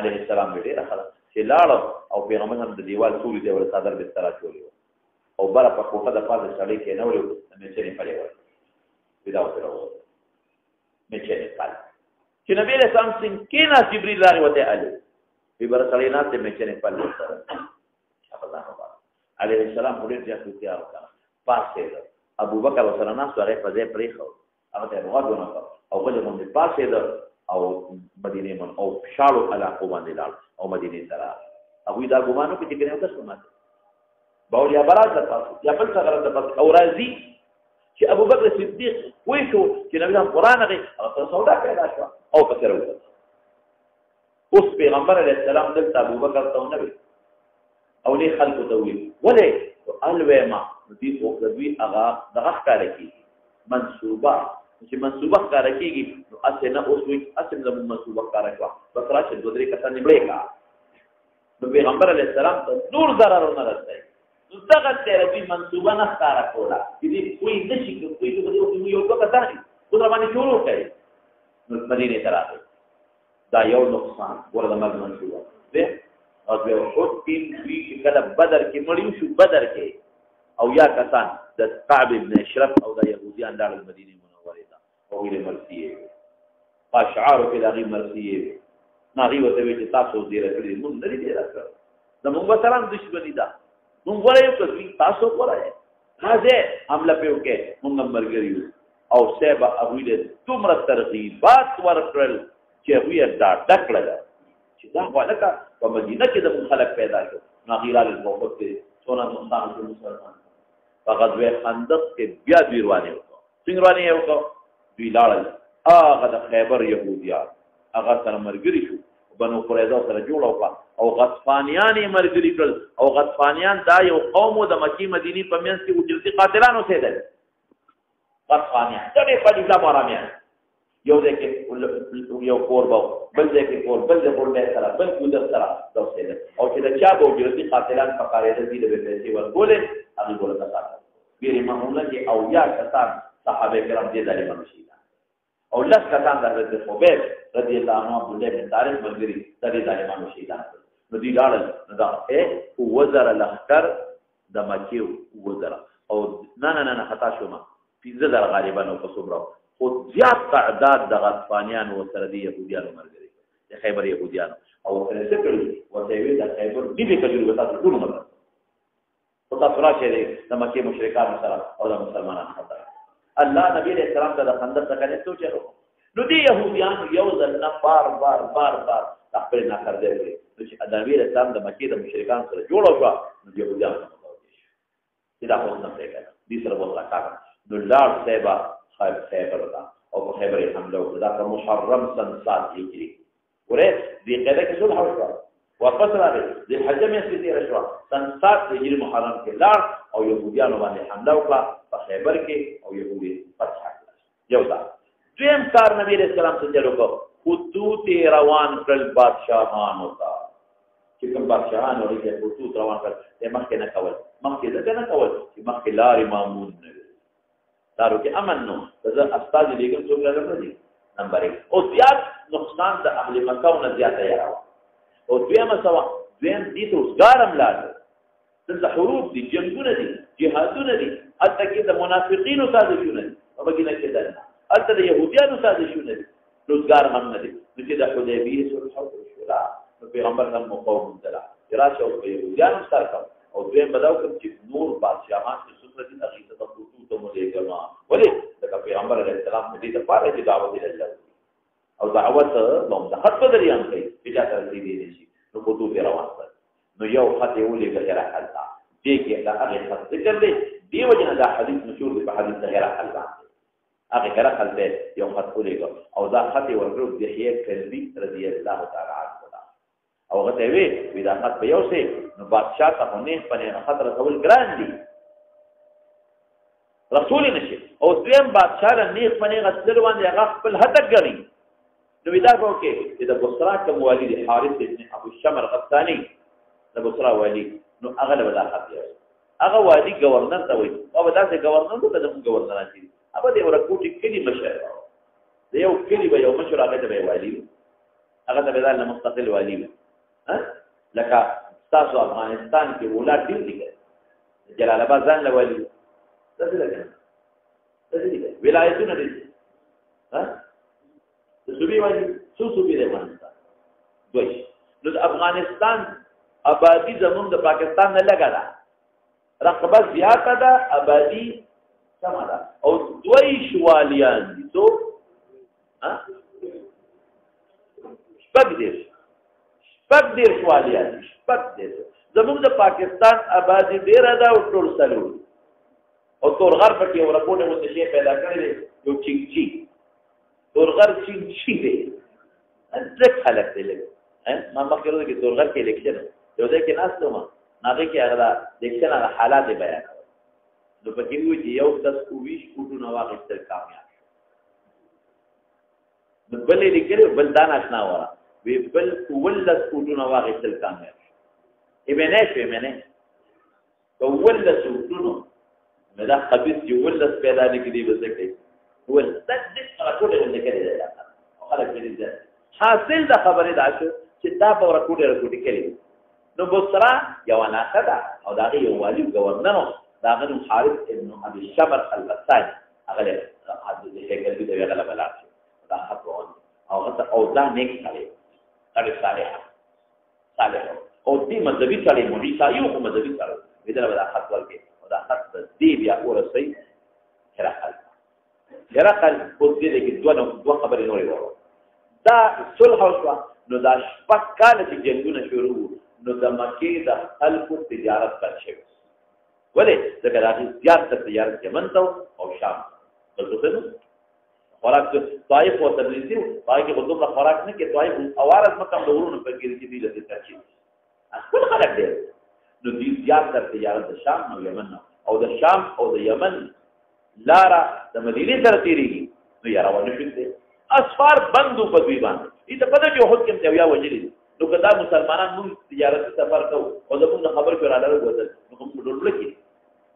عليه السلام ډیره خلاص چې لاړ او پیغمبر هم د دیوال ټول دی ول صدر به ستاره چولیو او بار په کوټه د پاسه سړی کې نه ولې مې چې نه پړې وای ودا وته مې چې نه پړ چې نبی له سم څنګه کې نه جبريل راغی وته علي په بر سړی نه ته مې چې نه پړ سره الله عليه السلام ولې ځکه تیار کړ پاسه ابو بکر وسره ناس هغه په ځای پریخو هغه ته غوډونه او غل باندې پاسې ده او مدینه من او شالو علاقه باندې لاړ او مدینه ته راغی هغه دا ګمانو کې چې کنه تاسو ماته باور یا برات تاسو یا بل څه غره تاسو او راضي چې ابو بکر صدیق وایي چې نبی قرآن غي او سودا پیدا شو او کثر وکړ اوس پیغمبر علیه السلام دلته ابو بکر ته نبی او نه خلق ته وی ولې الوه ما دې او دوی هغه دغه کار کوي منصوبه چې منصوبه کار کوي نو اسنه اوس وی اسنه منصوبه کار کوي بس راشه دوه درې کسان نیمړې کا نو پیغمبر علیه السلام ته نور ضرر نه راځي نو څنګه ته دې منصوبه نه کار کوله دې کوئی نشي کوي چې یو څه کتاني خو باندې شروع کړي نو مدینه ته راغی دا یو نقصان ورته منصوبه ده او بیا خود تیم دوی چې کله بدر کې مړیو شو بدر کې او یا کسان د کعب ابن اشرف او د یهودیان لاړ مدینه منوره ته او ویل مرسیه اشعار کې دغه مرسیه ناغي وته چې تاسو دې راکړي مونږ نه دې راکړو د موږ سره دښمنی ده مونږ وایو چې تاسو کوله راځه حمله په وکړي مونږ مرګریو او سبا ابو دې تمره ترغیبات ورکړل چې وی دا ډکړه چې دا ولکه په مدینه کې د خلک پیدا شو ناغیرال الموقف کې څونه نقصان شو مسلمان په غزوه خندق کې بیا دوی روانه وکړه څنګه روانه وکړه دوی لاړل هغه د خیبر يهوديان هغه سره مرګري شو بنو قریظه سره جوړ وکړه او غطفانیان یې مرګري کړل او غطفانیان دا یو قوم د مکی مدینی په منځ کې وجلتي قاتلانو اوسېدل غطفانیان ډېر په دې ځمرامیان یو ځکه یو کور باو بل ځکه کور بل ځکه ور سره بل کودر سره دوسته او چې دا چا به وجرتي قاتلان فقاریده دي د پیسې ورکول هغه ګول کړه بیرې معمولا کې او یا کسان صحابه کرام دې ظالمان شي او لس کسان د حضرت خبیب رضی الله عنه عبد الله بن طارق مرګري دې ظالمان شي نو دې لاړل دا او وزر الاخر د مکیو وزر او نه خطا شوم پیزه در غالبا او صبر او زیات تعداد د غطفانیان او سره دی يهوديان مرګري د خیبر يهوديان او سره څه کړی وته وی د خیبر دې تجربه تاسو ټول مرګ او تاسو راشه د مکه مشرکان سره او د مسلمانانو سره الله نبی رسول الله ته د خندق څخه سوچو نو دی يهوديان یو ځل نه بار خپل نه کړ دی چې نبی رسول الله د مکه د مشرکان سره جوړ شو نو يهوديان دا خو نه پېژنه دې سره ولا کار نو لارد سیبا خیبر دا او په خیبر حمله وکړه دا په محرم سن 7 هجری ورې دې قاعده کې څه حاصل واپس راغی د حج مې سيدي رشوا سن 7 هجری محرم کې لار او يهوديان باندې حمله وکړه په خیبر کې او يهودي فتح کړل یو دا دویم کار نبی رسول الله صلی الله علیه وسلم خطوط روان کړل بادشاہان وتا چې کوم بادشاہان ورته خطوط روان کړل د مخکې نه کول مخکې نه کول چې مخکې لار مامون نه دارو کې امن نو زه استاد لیکل څو لرم دي نمبر 1 او زیات نقصان د اهل مکه او زیات یې او دویمه سوا دویم دي روزګارم لاله د حروب دي جنگونه دي جهادونه دي حتی کې د منافقینو سازشونه دي او بګینه کې ده حتی د يهوديانو سازشونه دي روزګار هم نه دي چې د حدیبیه صلح او شورا پیغمبر هم مقاوم دلا راشه او يهوديانو سره او دویم بداو چې نور بادشاہان چې څومره دي هغه ته خطوط ملګما ولې د پیغمبر علیه السلام دې ته پاره چې دعوت الله او دعوت نو د خط په دریان کوي چې تاسو دې شي نو خطوط روان نو یو خط یې ولې غیر حل دې کې دا هغه خط ذکر دی دی وجنه دا حدیث مشهور دی په حدیث غیر حل هغه غیر حل دی یو خط ولې او دا خط ورګرو د هي کلبی رضی الله تعالی عنه او غته وی دا خط په یو سي نو بادشاہ ته نه پنه خطر کول ګران دي رسول نشي او دویم بادشاہ نه پنه غسل باندې هغه خپل هدف غني نو دا وکي چې د بصرا کوم والد حارث ابن ابو الشمر غسانی د بصرا والی نو هغه له ودا خط دی هغه والی گورنر ته وي او دا چې گورنر ته د گورنر راځي هغه د ورکوټي کلی مشر دی یو کلی به یو مشر هغه ته والی هغه ته بدل مستقل والی لکه تاسو افغانستان کې ولادت دي جلال آباد ځان لولي څه دي ولایتونه دي صوبې وایي څو صوبې دي افغانستان دوی نو افغانستان آبادی زمون د پاکستان نه لګا ده رقبه زیاته ده آبادی سمه ده او دوی شوالیان دي تو شپږ دېرش شوالیان دي شپږ دېرش زموږ د پاکستان آبادي ډېره ده او ټول څلور او تورغر پکې یو رپورټ مو څه پیدا کړی دی یو چینچي تورغر چینچي دی ځکه خلک دی لږ ما مخکې وروسته کې تورغر کې الیکشن یو ځای کې ناست وم هغې کې هغه د الیکشن هغه حالات یې بیان کړل نو پکې وایي چې یو 10-20 فوټونه واخیستل کامیاب نو بل یې لیکلي بل دا ناشنا وره وی بل 11 فوټونه واخیستل کامیاب یې به نه شوې مې نه 11 فوټونو مې دا خبیث چې 11 پیدا نه کړي به څه کوي ول دا دې راټوله نه کړي دا خلک دې ده حاصل د خبرې دا شو چې دا په راټوله کړي نو بصرا یو ناخه ده او دا یو والی گورنر دا غنو حارث ابن ابي شمر البصري هغه له حد دې کې دې غلا بلا دا خطون او دا نیک صالح او دې مذهبي صالح مولوی سایو کوم مذهبي صالح دې دا خط ورکې او دا خط دې بیا ورسې هرقل په دې کې دوه خبرې نورې وره دا صلح وشو نو دا شپږ کاله چې جنگونه شروع نو د مکې د خلکو تجارت بند شوی ولې ځکه د هغې زیات تجارت یمن ته او شام دلته نو خوراک طایف ورته نږدې و هغې کې خو دومره خوراک نه کې طایف اواره ځمکه هم د غرونو په کې دي له دې ترکیب خپل خلک ډېر نو دوی زیات تر تجارت د شام او یمن نه او د شام او د یمن لاره د مدینې سره تېرېږي نو یا روانه شوي دی اسفار بندو په دوی باندې دې ته پته چې احد کې هم یا وژلي دي نو که دا مسلمانان موږ تجارتي سفر کوو او زموږ د خبر کې رالره وتل نو موږ ډوډۍ کې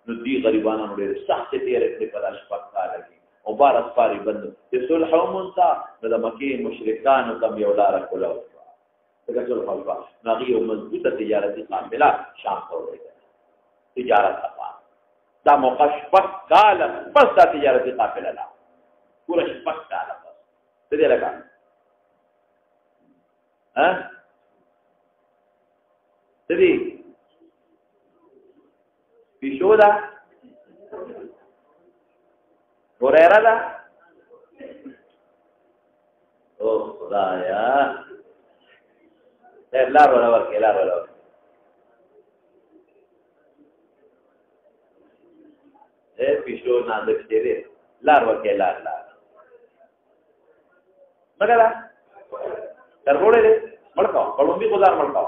نو دې غریبانو ډېر سخت تېرې کړې په شپږ کاله کې او بار اسفارې بند چې صلح ومونځه نو د مکې مشرکانو ته یو لاره کوله وشوه ځکه صلح وشوه نو هغې یو مضبوطه تجارتي قافله شام ته ورسېدله تجارت لپاره دا موقع شپږ کاله بس دا تجارتي قافله ده پوره شپږ کاله بس څه دی لکه څه دی پیشو ده ګوریره ده او خدایا لار ولا ورکې پیشو نازک دی لار ورکې لار مګر ترغوړې دې مړکاو کولمبي گزار مړکاو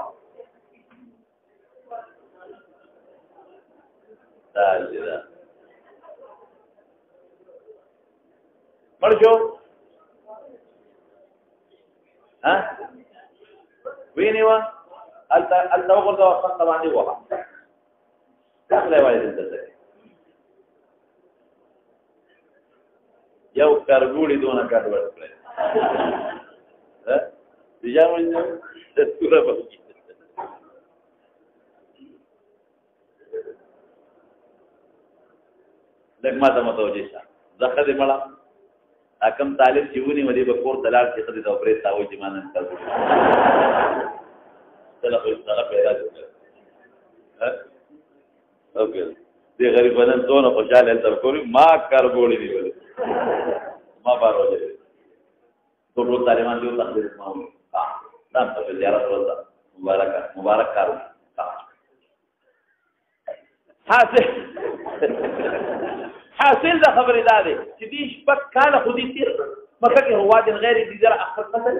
دا مرجو وینیوا التا وګورځه وخت باندې وها داخله وایي دلته یو کارګوړي دونه کار ورکړي دیجامو دستوره باندې لګما ته متوجه شه زخه دې مړه اکم طالب چې ونی ودی به کور دلال چې خدای ته پرې تاوي چې مان انتل دلته په ځای پیدا کړل اوکې دې غریبانو ته خوشاله تر کوي ما کارګوړي دی ولې ما باروجه ټول طالبان یو تخدیر ما دا ته زیارت ورته مبارک کارو حاصل دا خبرې دا دی چې دې شپږ کاله خو دې تېر مکه کې هواد غیر دې زره اخر قتل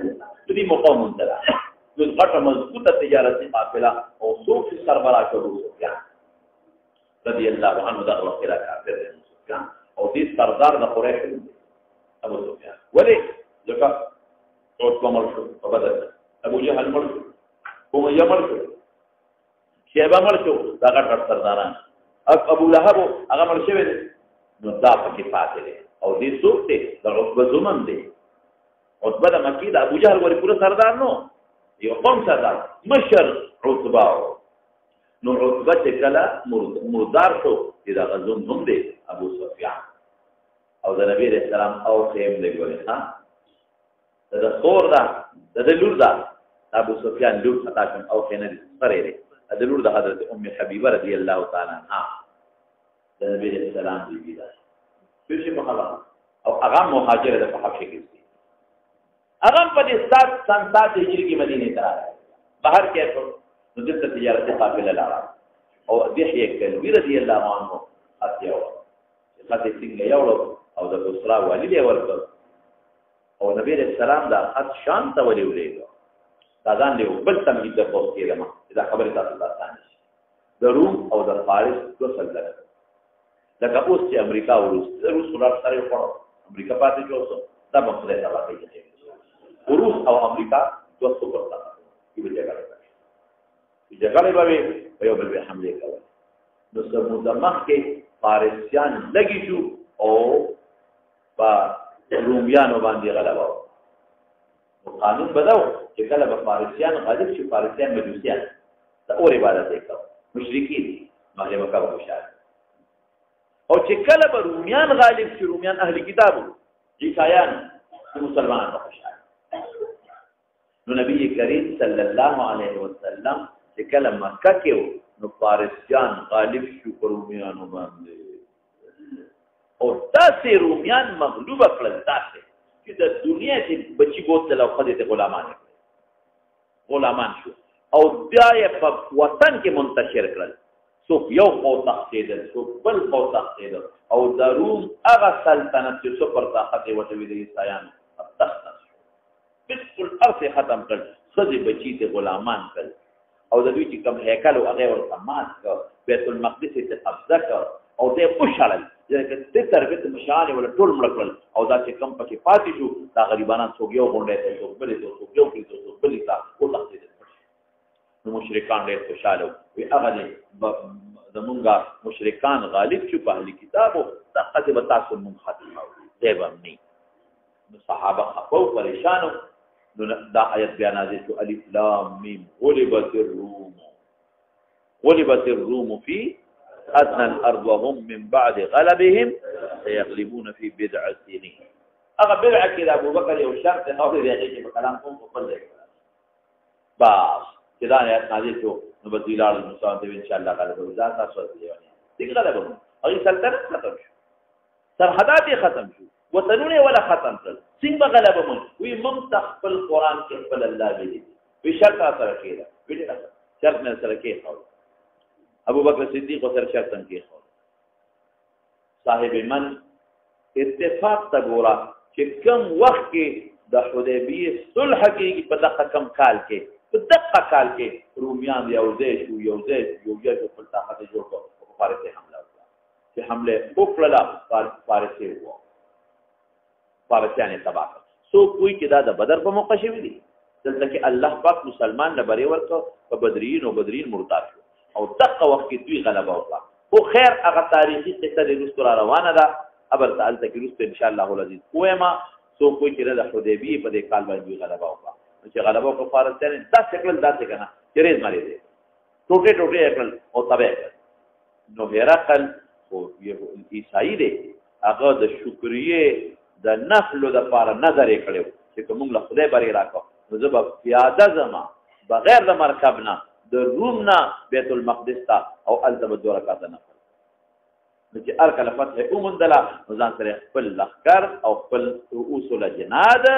دې مقام منتلا یو غټه مضبوطه تجارتي قافله او څوک سربراہ کړو سفیان رضی الله عنه دا وخت را کافر سفیان او دې سردار د قریش ابو سفیان ولی ځکه عتبه مړ شو په بدر ابو جهل مړ شو امیه مړ شو شیبه مړ شو دا غټ سرداران ابو لهب هغه مړ شوی دی نو دا پکې پاتې دی او دې څوک دی د عتبه زومن دی عتبه د مکې د ابو جهل ورې پوره سردار نو یو قوم سردار مشر عتبه نو عتبه چې کله مردار شو چې دا غزون هم دی ابو سفیان او د نبی رسول الله او خیم دی ګورې ها د خور دا د لور دا ابو سفیان لور خطا کوم او خینه دي سره دی د لور د حضرت ام حبیبه رضی الله تعالی عنها د نبی رسول الله دی دا پوه په خبره او هغه مهاجر د په حبشه کې هغه په دې سن 7 هجری کې مدینه ته راغی بهر کې نو د تجارت قافله لاړه او دحیه کلبی رضی الله عنه اتیاو خاطر څنګه یو او د بصرا والی دی ورته او نبی رسول الله دا خط شام ته ولېږه دا ځان دی بل تمهید د پوښتنه کېدم دا خبره تاسو ته ځان د روم او د فارس د سلطنت لکه اوس چې امریکا او روس سره یو امریکا پاتې جوړ دا په خپل تبع کوي روس او امریکا دوه څه کوي چې جګړه به په یو بل حمله کوي نو سمو دماغ کې فارسیان لګي شو او با رومیانو باندې غلبه او قانون بداو چې کله به فارسیان غالب شي فارسیان مجوسیان دا اور عبادت کوي مشرکین ماله مکه خوشاله او چې کله به رومیان غالب شي رومیان اهل کتابو عیسایان مسلمانان خوشاله نو نبی کریم صلی الله علیه وسلم چې کله مکه کې نو فارسیان غالب شو پر رومیانو باندې او تاسې رومیان مغلوب کړل تاسې چې د دنیا چې بچي بوتل او خدای ته غلامان شو او بیا یې په وطن کې منتشر کړل څوک یو خو تختیدل څوک بل خو تختیدل او د روم هغه سلطنت چې څو پر طاقت یې وټوي د عیسایانو تخت بالکل ارث ختم کړ خدای بچي ته غلامان کړل او د دوی چې کوم هیکل او هغه ورته مات کړ بیت المقدس ته قبضه کړ او دې خوشاله ځکه چې تربیت مشاله ولا ټول مړکل او دا چې کم پکې پاتې شو دا غریبانان څوک یو غونډه ته څوک بلې څوک یو کې څوک بلې تا او تختیدل نو مشرکان ډېر خوشاله وي هغه زمونږه مشرکان غالب شو په اهل کتابو طاقت به تاسو مون ختمه دی باندې نو صحابه خپو پریشانو نو دا آیت بیا نازل شو الف لام میم غلبت الروم في ادنى الارض وهم من بعد غلبهم سيغلبون في بضع سنين هغه بضع کې ابو بکر یو شرط نو دی چې په کلام کوم په خپل ځای بس چې دا آیت نازل شو نو بدیلال مساعد ان شاء الله غلبه ذات تاسو دی دغه غلبه او سلطنت ختم شو سرحدات ختم شو وطنونه ولا ختم کړ څنګه غلبه مون وی من تخپل قران کې خپل الله دی وی شرط سره کېده وی شرط نه سره کې ابو بکر صدیق سره شرط کې صاحب من اتفاق تا ګورا چې کوم وخت کې د حدیبیه صلح کې په دغه کم کال کې په دغه کال کې رومیان یو ځای په طاقت جوړ کړ په فارسي حمله وکړه چې حمله وکړه فارسي وو فارسیان تباہ سو کوئی چې دا د بدر په موقع شوی دي دلته کې الله پاک مسلمان نه بری ورکو په بدرین مرتاد شو او دغه وخت کې دوی غلبه وکړه خو خیر هغه تاریخي قصه د رسول روانه ده ابل تعالی ته رسول ان شاء الله العزیز کوما سو کوئی چې د حدیبیه په دې کال باندې غلبه وکړه چې غلبه وکړه فارسیان دا شکل داسې کنه چې ریز ماری دي ټوټه کړل او تبع نو هرقل او عیسائی دی هغه د شکرې د نفلو د پاره نظر یې کړو چې کوم له خدای بری راکو نو زه به پیاده زما بغیر د مرکب نه د روم نه بیت المقدس ته او الته به 2 رکعات نفل نو چې هر کله فتح ومندله نو ځان سره خپل لښکر او خپل رؤوس الجناد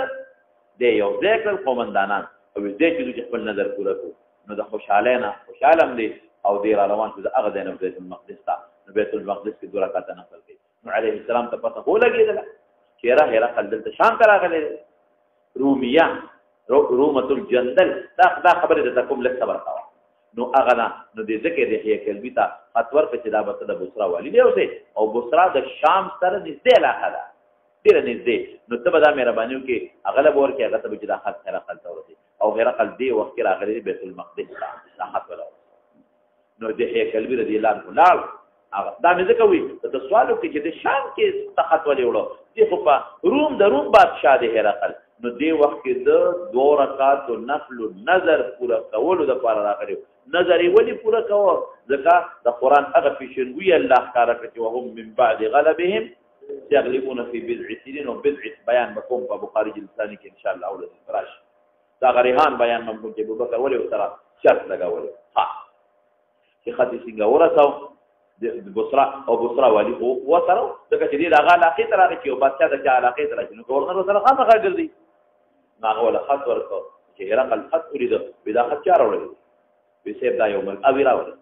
د یو ځکل قومندانان او دې چې خپل نظر پوره کړو نو د خوشاله هم دي او دې را روان چې هغه د بیت المقدس ته نو بیت المقدس کې 2 رکعات نفل کوي نو علیه السلام ته پته ولګېدله چیرې هرقل دلته شام ته راغلی رومیان رومة الجندل دا خبره د کوم لږ صبر کوه نو هغه نو دې ځکه د هي کلبی ته خطور په چې دا به د بصرا والی دی او بصرا د شام سره نږدې علاقه ده ډېره نږدې نو ته به دا مهرباني وکړې هغه له ور کې هغه ته به چې دا خط هرقل ته ورسي او هرقل دې وخت کې راغلی بیت المقدس ته دا خط ولا نو د هي کلبی رضی الله عنه لاړ دا مې ځکه وي د سوالو کې چې د شام کې تخت ولې وړو دې خو په روم د روم بادشاه د هرقل نو دې وخت کې د 2 رکعات نفل نظر پورا کولو د پاره راغلی نظر یې ولې پورا کوو ځکه د قران هغه پیشنګوی الله ښکاره کړي وهم من بعد غلبهم يغلبون في بضع سنين وبضع بیان بکوم په بخاری جلسانی کې ان شاء الله اول فراش دا غریحان بیان ممکن چې ابوبکر ولې سره شرط لگاول ها چې خدای څنګه ورساو د بصرا او بصرا والی او سره دغه چې د هغه علاقې ته راغی چې یو بادشاه د چا علاقې ته راځي نو گورنر سره خامخا ګرځي هغه ولا خط ورکړ چې هرقل خط ولید بدا خط چا راوړل به سیب دا یو مل اوی راوړل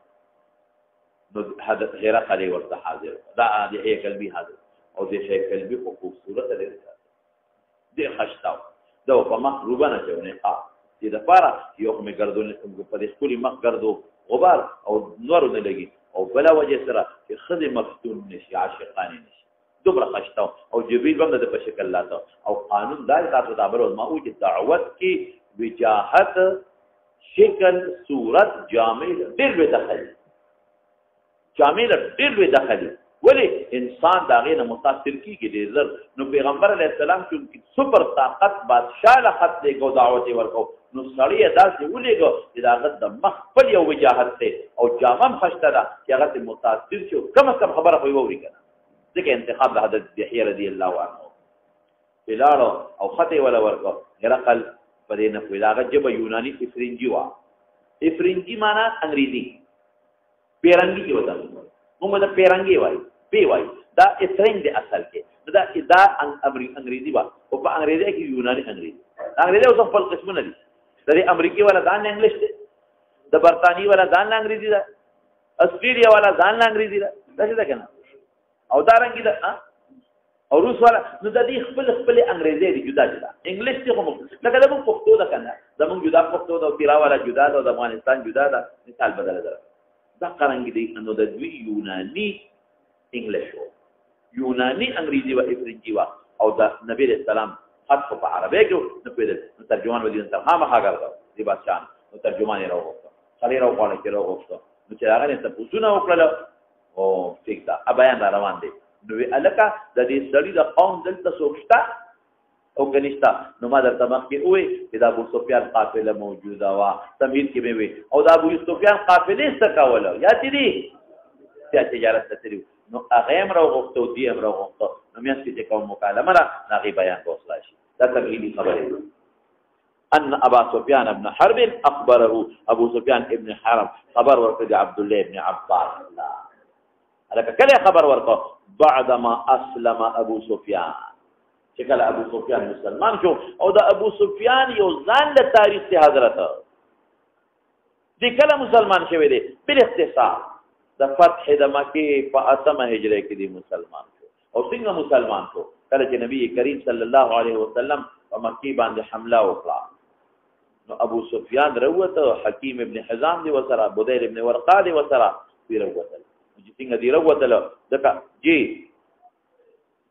نو حضرت هرقل ورته حاضر دا د هیکل حاضر او د هیکل به خوبصورت دی د خشتاو دا په مخ روبانه چونه چې د پاره یو مې ګردون په دې سکولي مخ ګردو غبار او نور نه لګي او بلا وجه سره چې خدای مفتون نشي عاشقانه نشي دوبره خشتاو او جبريل باندې د په شکل لاته او قانون دا تاسو د امر او ما او چې دعوت کې وجاهت شکل صورت جامع ډېر به دخل جامع ډېر به دخل ولی انسان دا غینه متاثر کیږي ډېر زر نو پیغمبر علیه السلام چې سپر طاقت بادشاہ له خط دیګو دعوت ورکو نو سړی داسې ولېګو چې دا غد د مخ په یو وجاهت ته او جامم خشته ده چې هغه متاثر شو کم کم خبره خو ووري کنه ځکه انتخاب د حضرت یحیی رضی الله عنه بلال او خطه ولا ورکو هرقل په دې نه کوي دا جب یونانی افرنجي وا افرنجي معنا انګریزي پیرنګي کې ودا موږ دا پیرنګي وای پی وای دا افرنج دی اصل کې دا انګریزي وا او په انګریزي کې یونانی انګریزي اوس په قسمونه دي د امریکای ولا ځان انګلیش دی د برتانی ولا ځان انګریزي ده استرالیا ولا ځان انګریزي ده دا څه ده کنه او دا رنګي ده او روس والا نو د دې خپل انګریزي دي جدا جدا انګلیش ته کوم لکه د موږ پښتو ده کنه زموږ جدا پښتو ده پیرا والا جدا ده د افغانستان جدا ده مثال بدل ده دا څنګه دي نو د دوی یونانی انګلیش یونانی انګریزي او افریقي وا او د نبی رسول الله خط په عربی کې نو پیدا ترجمان ودی تر خامخا ګرځاو دی بادشاہ نو ترجمان یې راوغوښته خالي راوغواړي چې راوغوښته نو چې هغه ته پوښتنه وکړه او ټیک دا بیان روان دی نو الکه د دې سړي د قوم دلته سوچتا او کنيشتا نو ما درته مخکې وې چې د ابو سفیان قافله موجوده وا تمهید کې به وي او د ابو سفیان قافله څه کوله یا چې دي چې تجارت ستري نو هغه هم راوغوښته او دی هم راوغوښته نو مې چې کوم مکالمه را نغي بیان کوسلا شي دا تمهیدی خبره ده ان ابا سفیان ابن حرب اخبره ابو سفیان ابن حرب خبر ورکړ عبد الله ابن عباس هلکه کله خبر ورکړ بعدما اسلم ابو سفیان چې کله ابو سفیان مسلمان شو او د ابو سفیان یو ځان له تاریخ ته حضرت دې کله مسلمان شوی دی بل اختصار د فتح د مکه په 8مه هجری کې دی مسلمان شو او څنګه مسلمان شو کله چې نبی کریم صلی الله علیه وسلم په مکی باندې حمله وکړه نو ابو سفیان وروته حکیم ابن حزام دی وسره بدیر ابن ورقه دی وسره وروته چې څنګه دی وروته دغه جی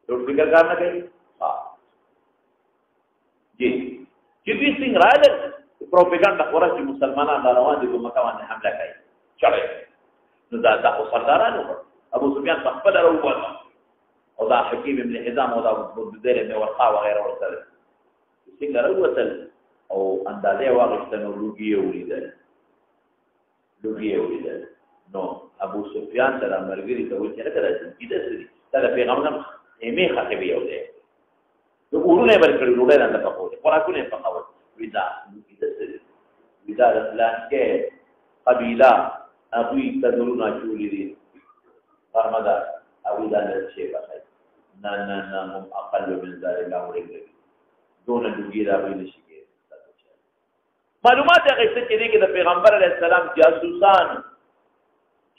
ټول فکر کار نه کوي جی چې دې څنګه راځي پروپاګاندا خورا چې مسلمانان روان دي په مکه باندې حمله کوي چړې نو دا سردارانو ابو سفیان په خپل وروته او دا حکیم ابن حزام او دا بدیر ابن ورقه وغيرها ورسره څنګه وروته او اندازې واغښتنو لوګي ولیدل نو ابو سفیان سره مرګري ته وایي چې راځي دې سړي دا پیغمبر یې خطبه یو دی نو ورونه ورکړي وروډه نه پکوي خوراکونه پکاوي ودا دې سړي ودا د پلان کې قبيله ابوي تدورونه چولې دي فرماده ابو دا شي پکای نه هم اقل من ذلك اورګي دون لوګي راوي نشي کې معلومات هغه چې د پیغمبر علیه السلام جاسوسان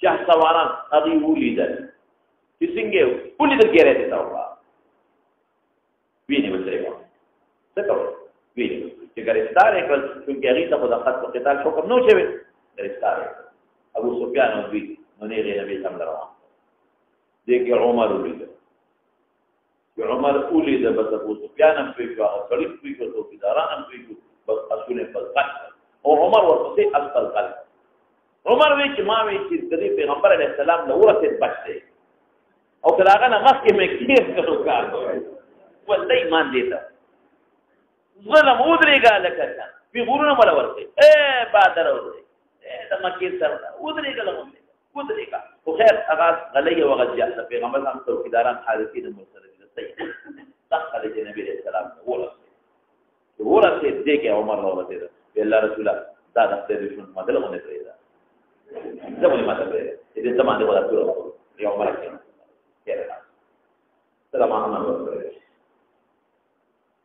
شاه سواران هغه ولیدل چې څنګه ولیدل کېره دي تا ویني وځي څه کوي ویني چې ګرفتار کړل چې هغه ته د خط قتال حکم نو شوی ګرفتار ابو سفیان او دوی نو نه غیر نبی سم روان دغه عمر ولیدل عمر ولیدل بس ابو سفیان هم په هغه سړی په کوو کې داران هم په بس اسونه په قلب او عمر ورته اسفل قلب عمر وی چې ما وی چې د پیغمبر علیه السلام له ورته بچته او کله هغه مخکې مې کېږي کړو کار ولې ایمان دیتا ظلم ودرېګا لکه په غورونه ولا ورته بادر ورته د مکه سره ودرېګا لمونځه ودرېګا خو خیر هغه غلې وغځیا د پیغمبر هم څوکیداران حاضرین مرسله دي صحیح دخل د نبی رسول الله ورته دې کې عمر راوته دی الله رسول الله دا د دې شنو مدله باندې پرې دا زموږ ماته پرې دې زمانه ولا ټول یو مرکه سلام ورکړي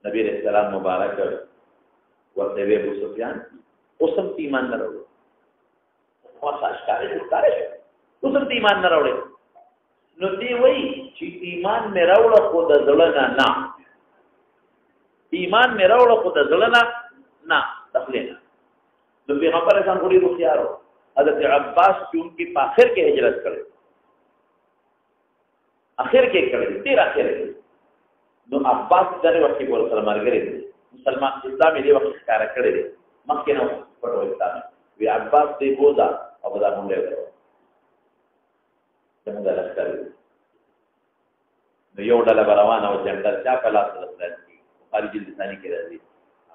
نبی رسول الله مبارک ورته وی ابو سفیان اوسم ایمان نه راوړ خو اشکارې اوسم ایمان نه راوړ نو دی وی چې ایمان مې راوړ خو د زړه نه ایمان مې راوړ خو د زړه نه تخلینا نو پیغمبر اسلام کولی روخيارو حضرت عباس چونکی په اخر کې هجرت کړو اخر کې کړی ډیر اخر کې نو عباس دغه وخت په سره مرګري مسلمان اسلام دې وخت کار کړی مکه نو پټو اسلام وی عباس دې بوزا او دا مونږ له څنګه لښکر نو یو ډله روانه او جنډر چا په لاس راځي خارجي لساني کې راځي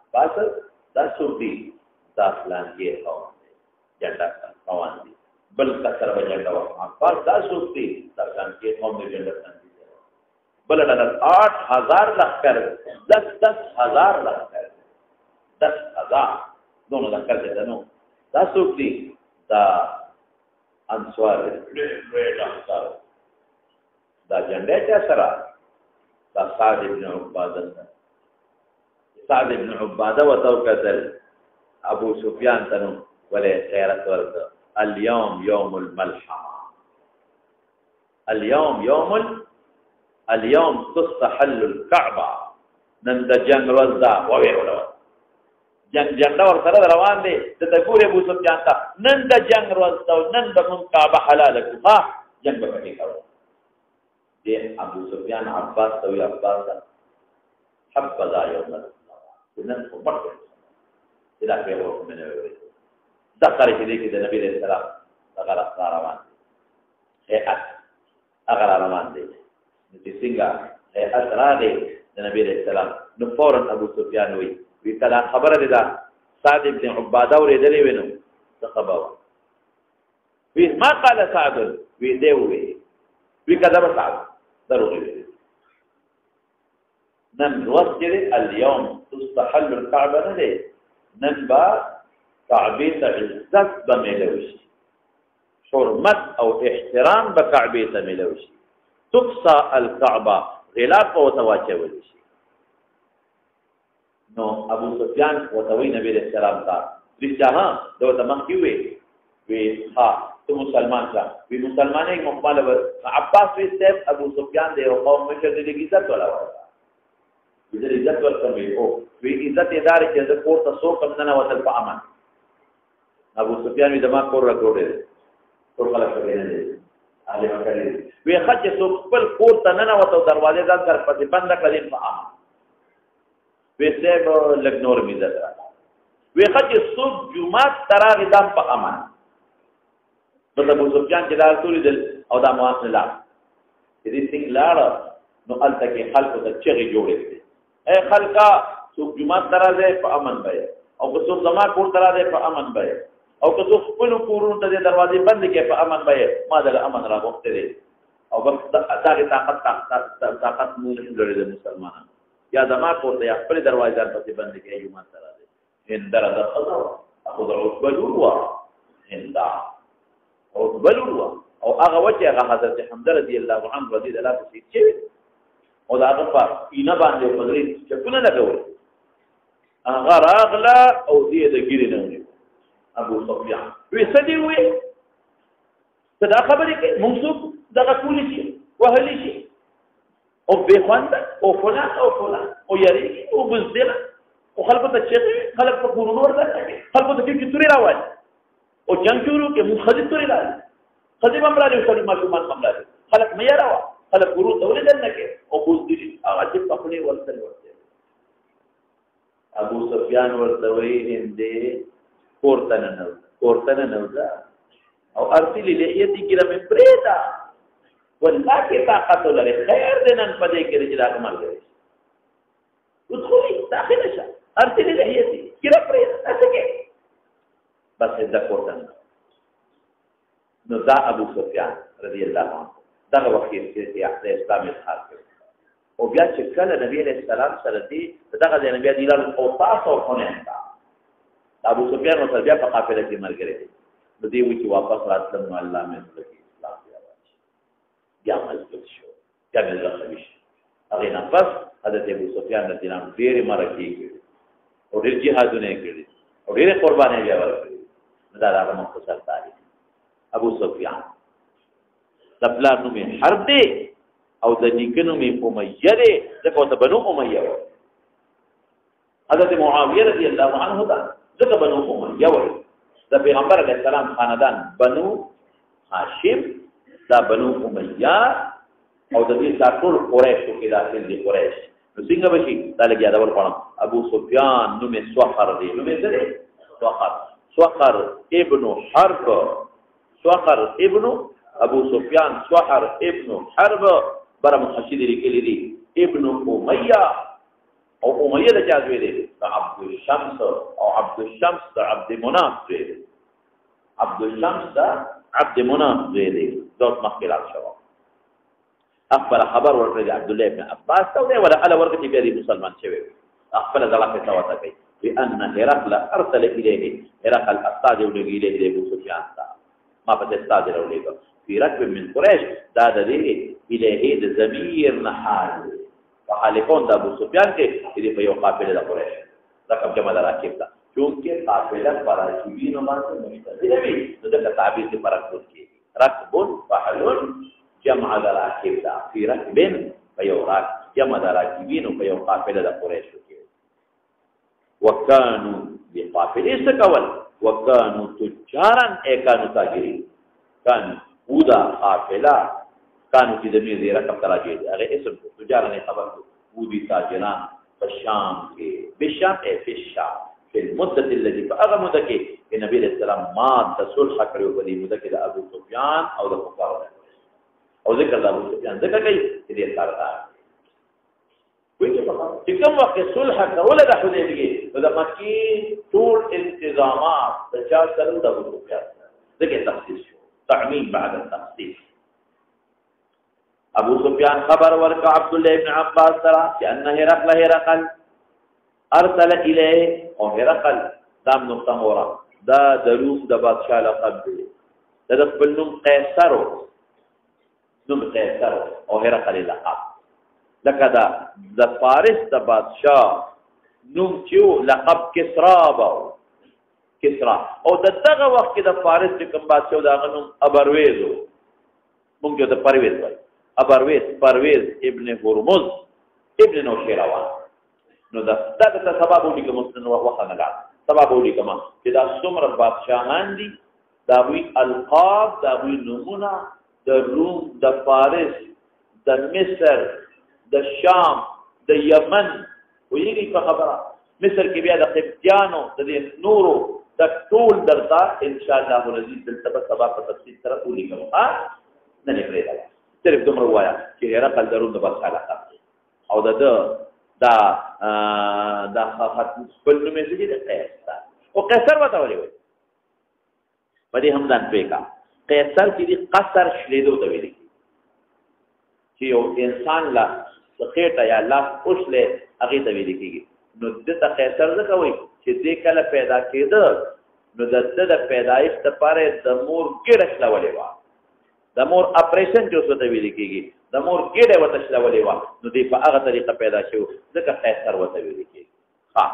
عباس دا سورتي دا فلان کې قوم جنډر قوان دي بل کثر بجنډا وا عباس دا سورتي دا فلان کې قوم دې جنډر بل ډله 8000 لښکر 10000 لښکر 10000 دونو لښکر دې نو دا سورتي دا انصار دا جنډه چا سره دا سعد ابن عباده وتوکل ابو سفیان تنو ولې خیرت ورته اليوم يوم الملحمه اليوم تستحل الكعبه نن د جنگ ورځ دا وویل جنگ ور سره روان دي د تکور ابو سفیان ته نن د جنگ ورځ نن د من کعبه حلال کړه جنگ به کوي دي ابو سفیان عباس توي عباس حبذا يوم نن په پټه دا په وخت منه وي دا کار چې د نبی رسول الله هغه روان هغه روان دي چې څنګه اثر دي د نبی رسول الله نو فورن ابو سفیان وي کله خبره ده سعد ابن عباده ورېدلې وینو څه خبره وی ما قال سعد وی دی وی کذب سعد ضروري نن وسجد اليوم تستحل الكعبه نه نن با کعبه ته عزت بملوشي حرمت او احترام بکعبه ته ملوشي تقصى الكعبه غلاف او تواچول شي نو ابو سفیان وتوی نبی رسول الله تا رجها دو تمام کیوي وی ها تو مسلمان کا وی مسلمانې مقبل عباس وی سیف ابو سفیان دی او قوم مشر دی عزت ولا وایي دې عزت ورکوي او وی عزت ادارې چې د کور ته سو کم نه وتل په امان ابو سفیان وی دما کور راکوړي ټول خلک نه دي عالم کړي وی خج سو خپل کور ته نه وته دروازه ځان تر پدې بند کړي په امان وی سیب لګنور می زړه وی خج سو جمعه تراغ دم په امان نو ابو سفیان چې دا ټول دل او دا مواسله لا دې څنګه لاړ نو الته کې خلق ته چغي جوړې دي اے خلقا څوک جمعه ترازه په امن بای او که څوک زما کور ترازه په امن بای او که څوک خپل کورونو ته دروازې بند کې په امن بای ما د امن را غوښته دي او بس دغه طاقت مو نه لري د مسلمانانو یا زما کور ته خپل دروازې په بند کې جمعه ترازه هندر د خضر اخذ عقبلوا هندا او بلوا او هغه وجه هغه حضرت حمزه رضی الله عنه رضی الله عنه چې او دا هغه په اینا باندې فضلې چې څونه لګول هغه راغلا او دې د ګیرې نه ابو سفیان وی سدي وی صدا خبرې کې منسوب دغه کولی شي وهلی شي او به خوند او فلان او یاري او بزدل او خلکو ته چې خلک په کورونو ورته خلکو ته کې توري راوړي او جنگ شروع کې مخالف توري راځي خدای بمرا دې خپل معلومات بمرا دې خلک مې راوا خلک ورو تولې دنه کې او بوز دي هغه چې خپل ورته ابو سفیان ورته وی هندې کورتن نه او ارسل لحیتی کرام پریدا والله کې طاقت لري خیر دنن پدې کې رجلا عمل کوي ادخلي داخل شه ارسل لحیتی کرام پریدا اسکه بس دا کورتن نو دا ابو سفیان رضی الله عنه دغه وخت کې د اسلام اظهار کړ او بیا چې کله نبی علیہ السلام سره دی دغه د نبی دی له او تاسو خونه ابو سفیان نو بیا په قافله کې مرګ لري د دې وی چې واپس راتلم الله مې اسلام دی بیا مضبوط شو بیا مې زړه قوي شو هغې نه پس حضرت ابو سفیان رضی الله عنه ډېرې مرکې کړي او ډېر جهادونه یې کړي او ډېرې قربانۍ بیا ورکړي نو دا د هغه مختصر تاریخ ابو سفیان د پلار نوم یې حرب دی او د نیکه نوم یې امیه دی ځکه ورته بنو امیه وایي حضرت معاویه رضی الله عنه دا ځکه بنو امیه وایي د پیغمبر علیه السلام خاندان بنو هاشم دا بنو امیه او د دې ټول قریشو کې داخل دي قریش نو څنګه بشي دا لګي یادول غواړم ابو سفیان نوم یې سوخر دی نوم یې څه دی سوخر ابن حرب سوخر ابن ابو سفیان سوخر ابن حرب بر محشد لیکلی دی ابن امیہ او امیہ د چا زوی دی عبد الشمس او عبد الشمس د عبد مناف زوی دی عبد الشمس د عبد مناف زوی دی دوت مخکلات شو اخبر خبر ورکړي عبد الله ابن عباس ته ولا الا ورکړي بیا دی مسلمان شوی اخبر ذلك توتا کوي بان هرقل ارسل اليه هرقل استاد ولګي له ابو سفیان تا ما په استاد ولګي في ركب من قريش دا د دې الهي د ضمیر نحال وحالفون د ابو سفیان کې دې په یو قافله د قريش رقم جمع راکب دا چونکه قافله فراجبین باندې مشتمل وي نو د تعبیر په فرق کې ركب فحل جمع راکب دا في ركب په یو راکب جمع راکبین په یو قافله د قريش کې وکانو بقافله سکول وکانو تجارا اکانو تاجرین كان ودا قافله كانوا في ضمير ذي رقم تراجع هذا اسم تجارا نے خبر ودي تاجران بالشام کے بالشام في الشام في المدة التي فأغمد کے النبي عليه السلام ما تصلح کړو په دې مدة کې د ابو سفیان او د کفار او ذکر د ابو سفیان ذکر کوي دې سره وایي چې کوم وخت صلح کول د حدیبیه د مکی ټول انتظامات د چا سره د ابو سفیان ذکر تخصیص تعمیم بعد التخصیص ابو سفیان خبر ورکا عبد الله ابن عباس سره چې ان هرقل ارسل الیه او هرقل دام نقطه مورا دا دروس د بادشاہ لقب دی د خپل نوم قیصر او هرقل لقب لکه دا د فارس د بادشاہ نوم چې لقب کسرا باو کسرا او دغه وخت کې د فارس د کوم بادشاہ دا غنوم ابرویز مونږ د پرویز وای پرویز ابن هرمز ابن نوشیروان نو دا سبب ودی کوم نو وخت نه لا سبب ودی کوم چې دا څومره بادشاہان دي دا وی القاب دا وی نمونه د روم د فارس د مصر د شام د یمن ویږي په خبره مصر کې بیا د قبطیانو د نورو د ټول درته ان شاء الله ولذي دلته سبا په تفصیل سره ولي کوم نه لري صرف دومره وایا چې هرقل درون د بادشاہ او دا خاطر خپل نوم یې د قیصر او قیصر وته ولي وي په دې همدان پیکا قیصر چې قصر شلیدو ته ویل چې یو انسان لا خېټه یا لاس اوسله هغه ته ویل کېږي نو دته قیصر څه کوي چې دې کله پیدا کېده نو د پیدایښت لپاره د مور ګډه شلولې و د مور اپریشن جو څه ته ویل کېږي د مور ګډه وته شلولې و نو دې په هغه طریقه پیدا شو ځکه قیصر وته ویل کېږي ها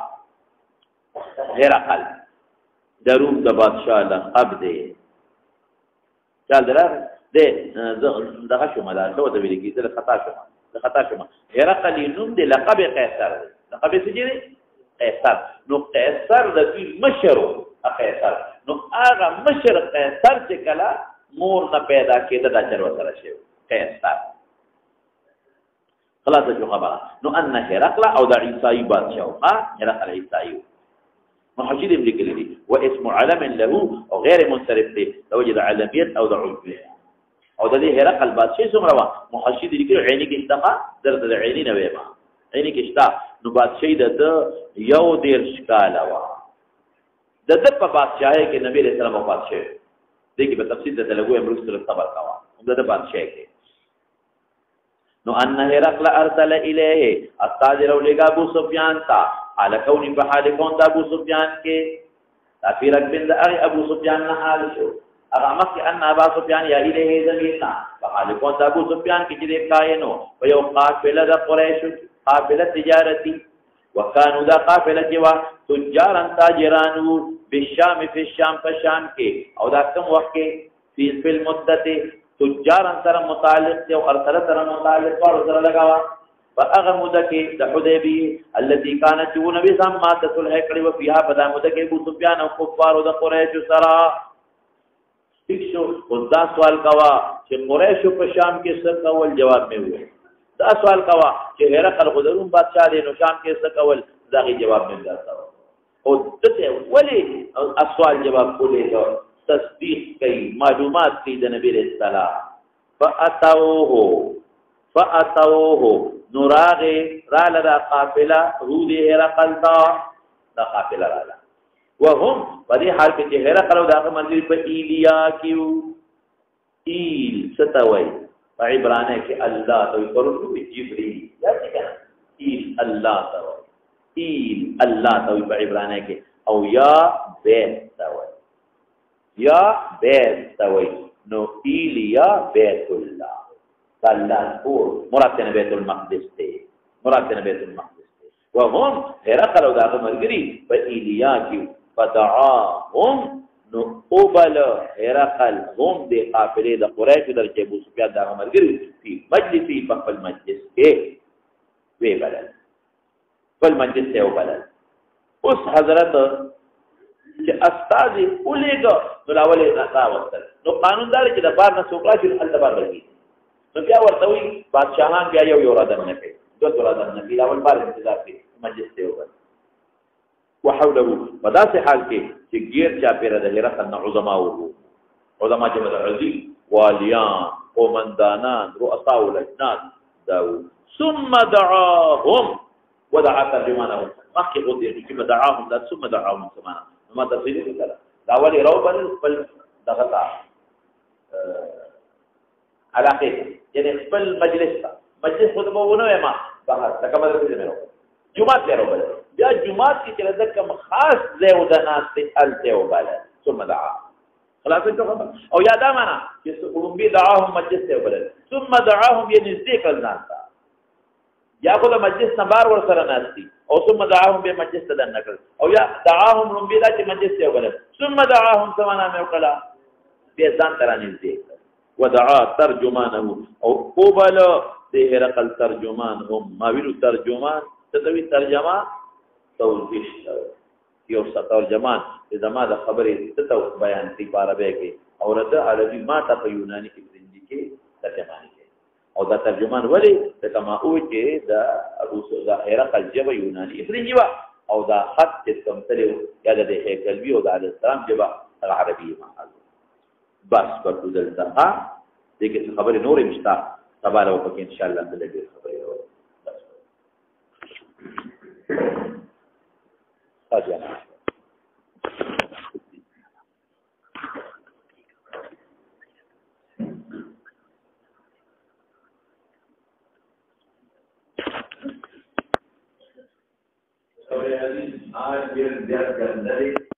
هرقل دروم د بادشاہ لقب دی چل درا دې دغه شو مدار ته وته ویل کېږي د خطا شو هرقل نوم دی لقب قیصر دی لقب څه دی قیصر نو قیصر د دې مشرو قیصر نو هغه مشر قیصر چې کله مور نه پیدا کېده دا چر وسره شي قیصر خلاص جو خبره نو ان هرقل او د عیسائی بادشاہ هرقل عیسائی محجد ابن کلی و اسم علم له او غیر منصرف له توجد علمیت او د علمیت او د دې هرقل بادشاہ څومره محجد لیکي عینی کې اشتقا درته د عینی نه ویما عینی کې اشتا نو بادشاہ د یو دیر شکاله وا د په بادشاہي کې نبی رسول الله بادشاہ دغه په تفصیل د لګو امروز سره خبر کاوه د بادشاہ کې نو ان هرقل ارسل الیه استاجر ولګا ابو سفیان تا على كون بحال كون ابو سفیان کې تفیرک بن ابو سفیان نه حال شو هغه مخکې ان ابا سفیان یا الیه زمینا فحال کون ابو سفیان کې چې کاینو په یو قافله د قریش قافله تجارتي وکانو دا قافله چې وا تجارا تاجرانو بالشام فی الشام فشام کې او دا کوم وخت کې فی المدت تجارا سره متعلق او ارسل سره متعلق او سره لگاوا فاغه مده کې د حدیبیه التي كانت نبی سم ما تصلح کړي و فيها بدا مده کې ابو سفیان او کفار د قریش سره دیکھو خدا سوال کوا چې قریش په شام کې څه کول جواب مې وې دا سوال کوا چې هرقل غدروم بادشاہ دی نو شام کې څه کول داغي جواب مې درته او ته ولی سوال جواب کولې تصدیق کوي معلومات کوي د نبی رسول الله فاتوه نوراغه را لدا قافله رود هرقل دا قافله را وهم په دې حال کې چې هرقل او دغه منځ په ایلیا کېو ایل ستوي په عبرانه کې الله توي پرونو جبريل یا څنګه ایل الله توي ایل الله توي په عبرانه کې او یا بیت توي یا بیت توي نو ایلیا بیت الله الله اور مراد بیت المقدس ته مراد بیت المقدس ته وهم هرقل او دغه مرګري په ایلیا کې فدعاهم نو اوبل هرقل هم د قافله د قریش در چې ابو سفیان د مرګري په مجلسي په خپل مجلس کې وی بلل خپل مجلس ته وبلل اوس حضرت چې استاد اولېګو نو لاولې راوستل نو قانوندار چې د بار نه سوکړه چې التبار ورکی نو بیا ورته وی بادشاہان بیا یو رادن نه کوي دوه رادن نه کوي لاول بار انتظار کوي مجلس ته وبل وحوله بداسه حال کې چې غیر چا پیره د هرقل نه عظما وو عظما جمع عظیم والیان قومندانان رؤساء الاجناد داو ثم دعاهم ودعا ترجمانهم مخکې غوډه چې دعاهم دا ثم دعاهم سمانا ما تفصیل وکړه دا ولی روبل خپل دغه تا علاقه یعنی خپل مجلس خطبه ونه ما بهر لکه مدرسې مې راو جمعه ته روبل بیا جمعه کې چې د کوم خاص ځای و د ناس ته الته وباله ثم دعا خلاص ته او یاد معنا چې قومي دعاهم مجلس ته وباله ثم دعاهم یعنی ذکر الناس یا خو د مجلس نمبر ور سره ناشتي او ثم دعاهم به مجلس ته نکړ او یا دعاهم لومبي دا چې مجلس ته وباله ثم دعاهم سمانا مې وکړه به ځان ترانه ذکر ودعا ترجمانه او قبل د هرقل ترجمان هم ما ویلو ترجمان تدوی ترجمه توضیح یو ترجمان د زما د خبرې ته بیان دی په عربی کې او رد عربي ما ته په یوناني کې فرنجي کې ترجمه کوي او دا ترجمان ولی د کما او چې د ابو سعود هرقل جبه یوناني فرنجي وا او دا خط چې کوم تلو یا د هیکلوي او د السلام جبه عربي ما بس په دلته دغه خبره نورې مشتا تبارک وکړي ان شاء الله دغه خبره وره اجازه خبره حدیث آج ډیر زیات ګرځي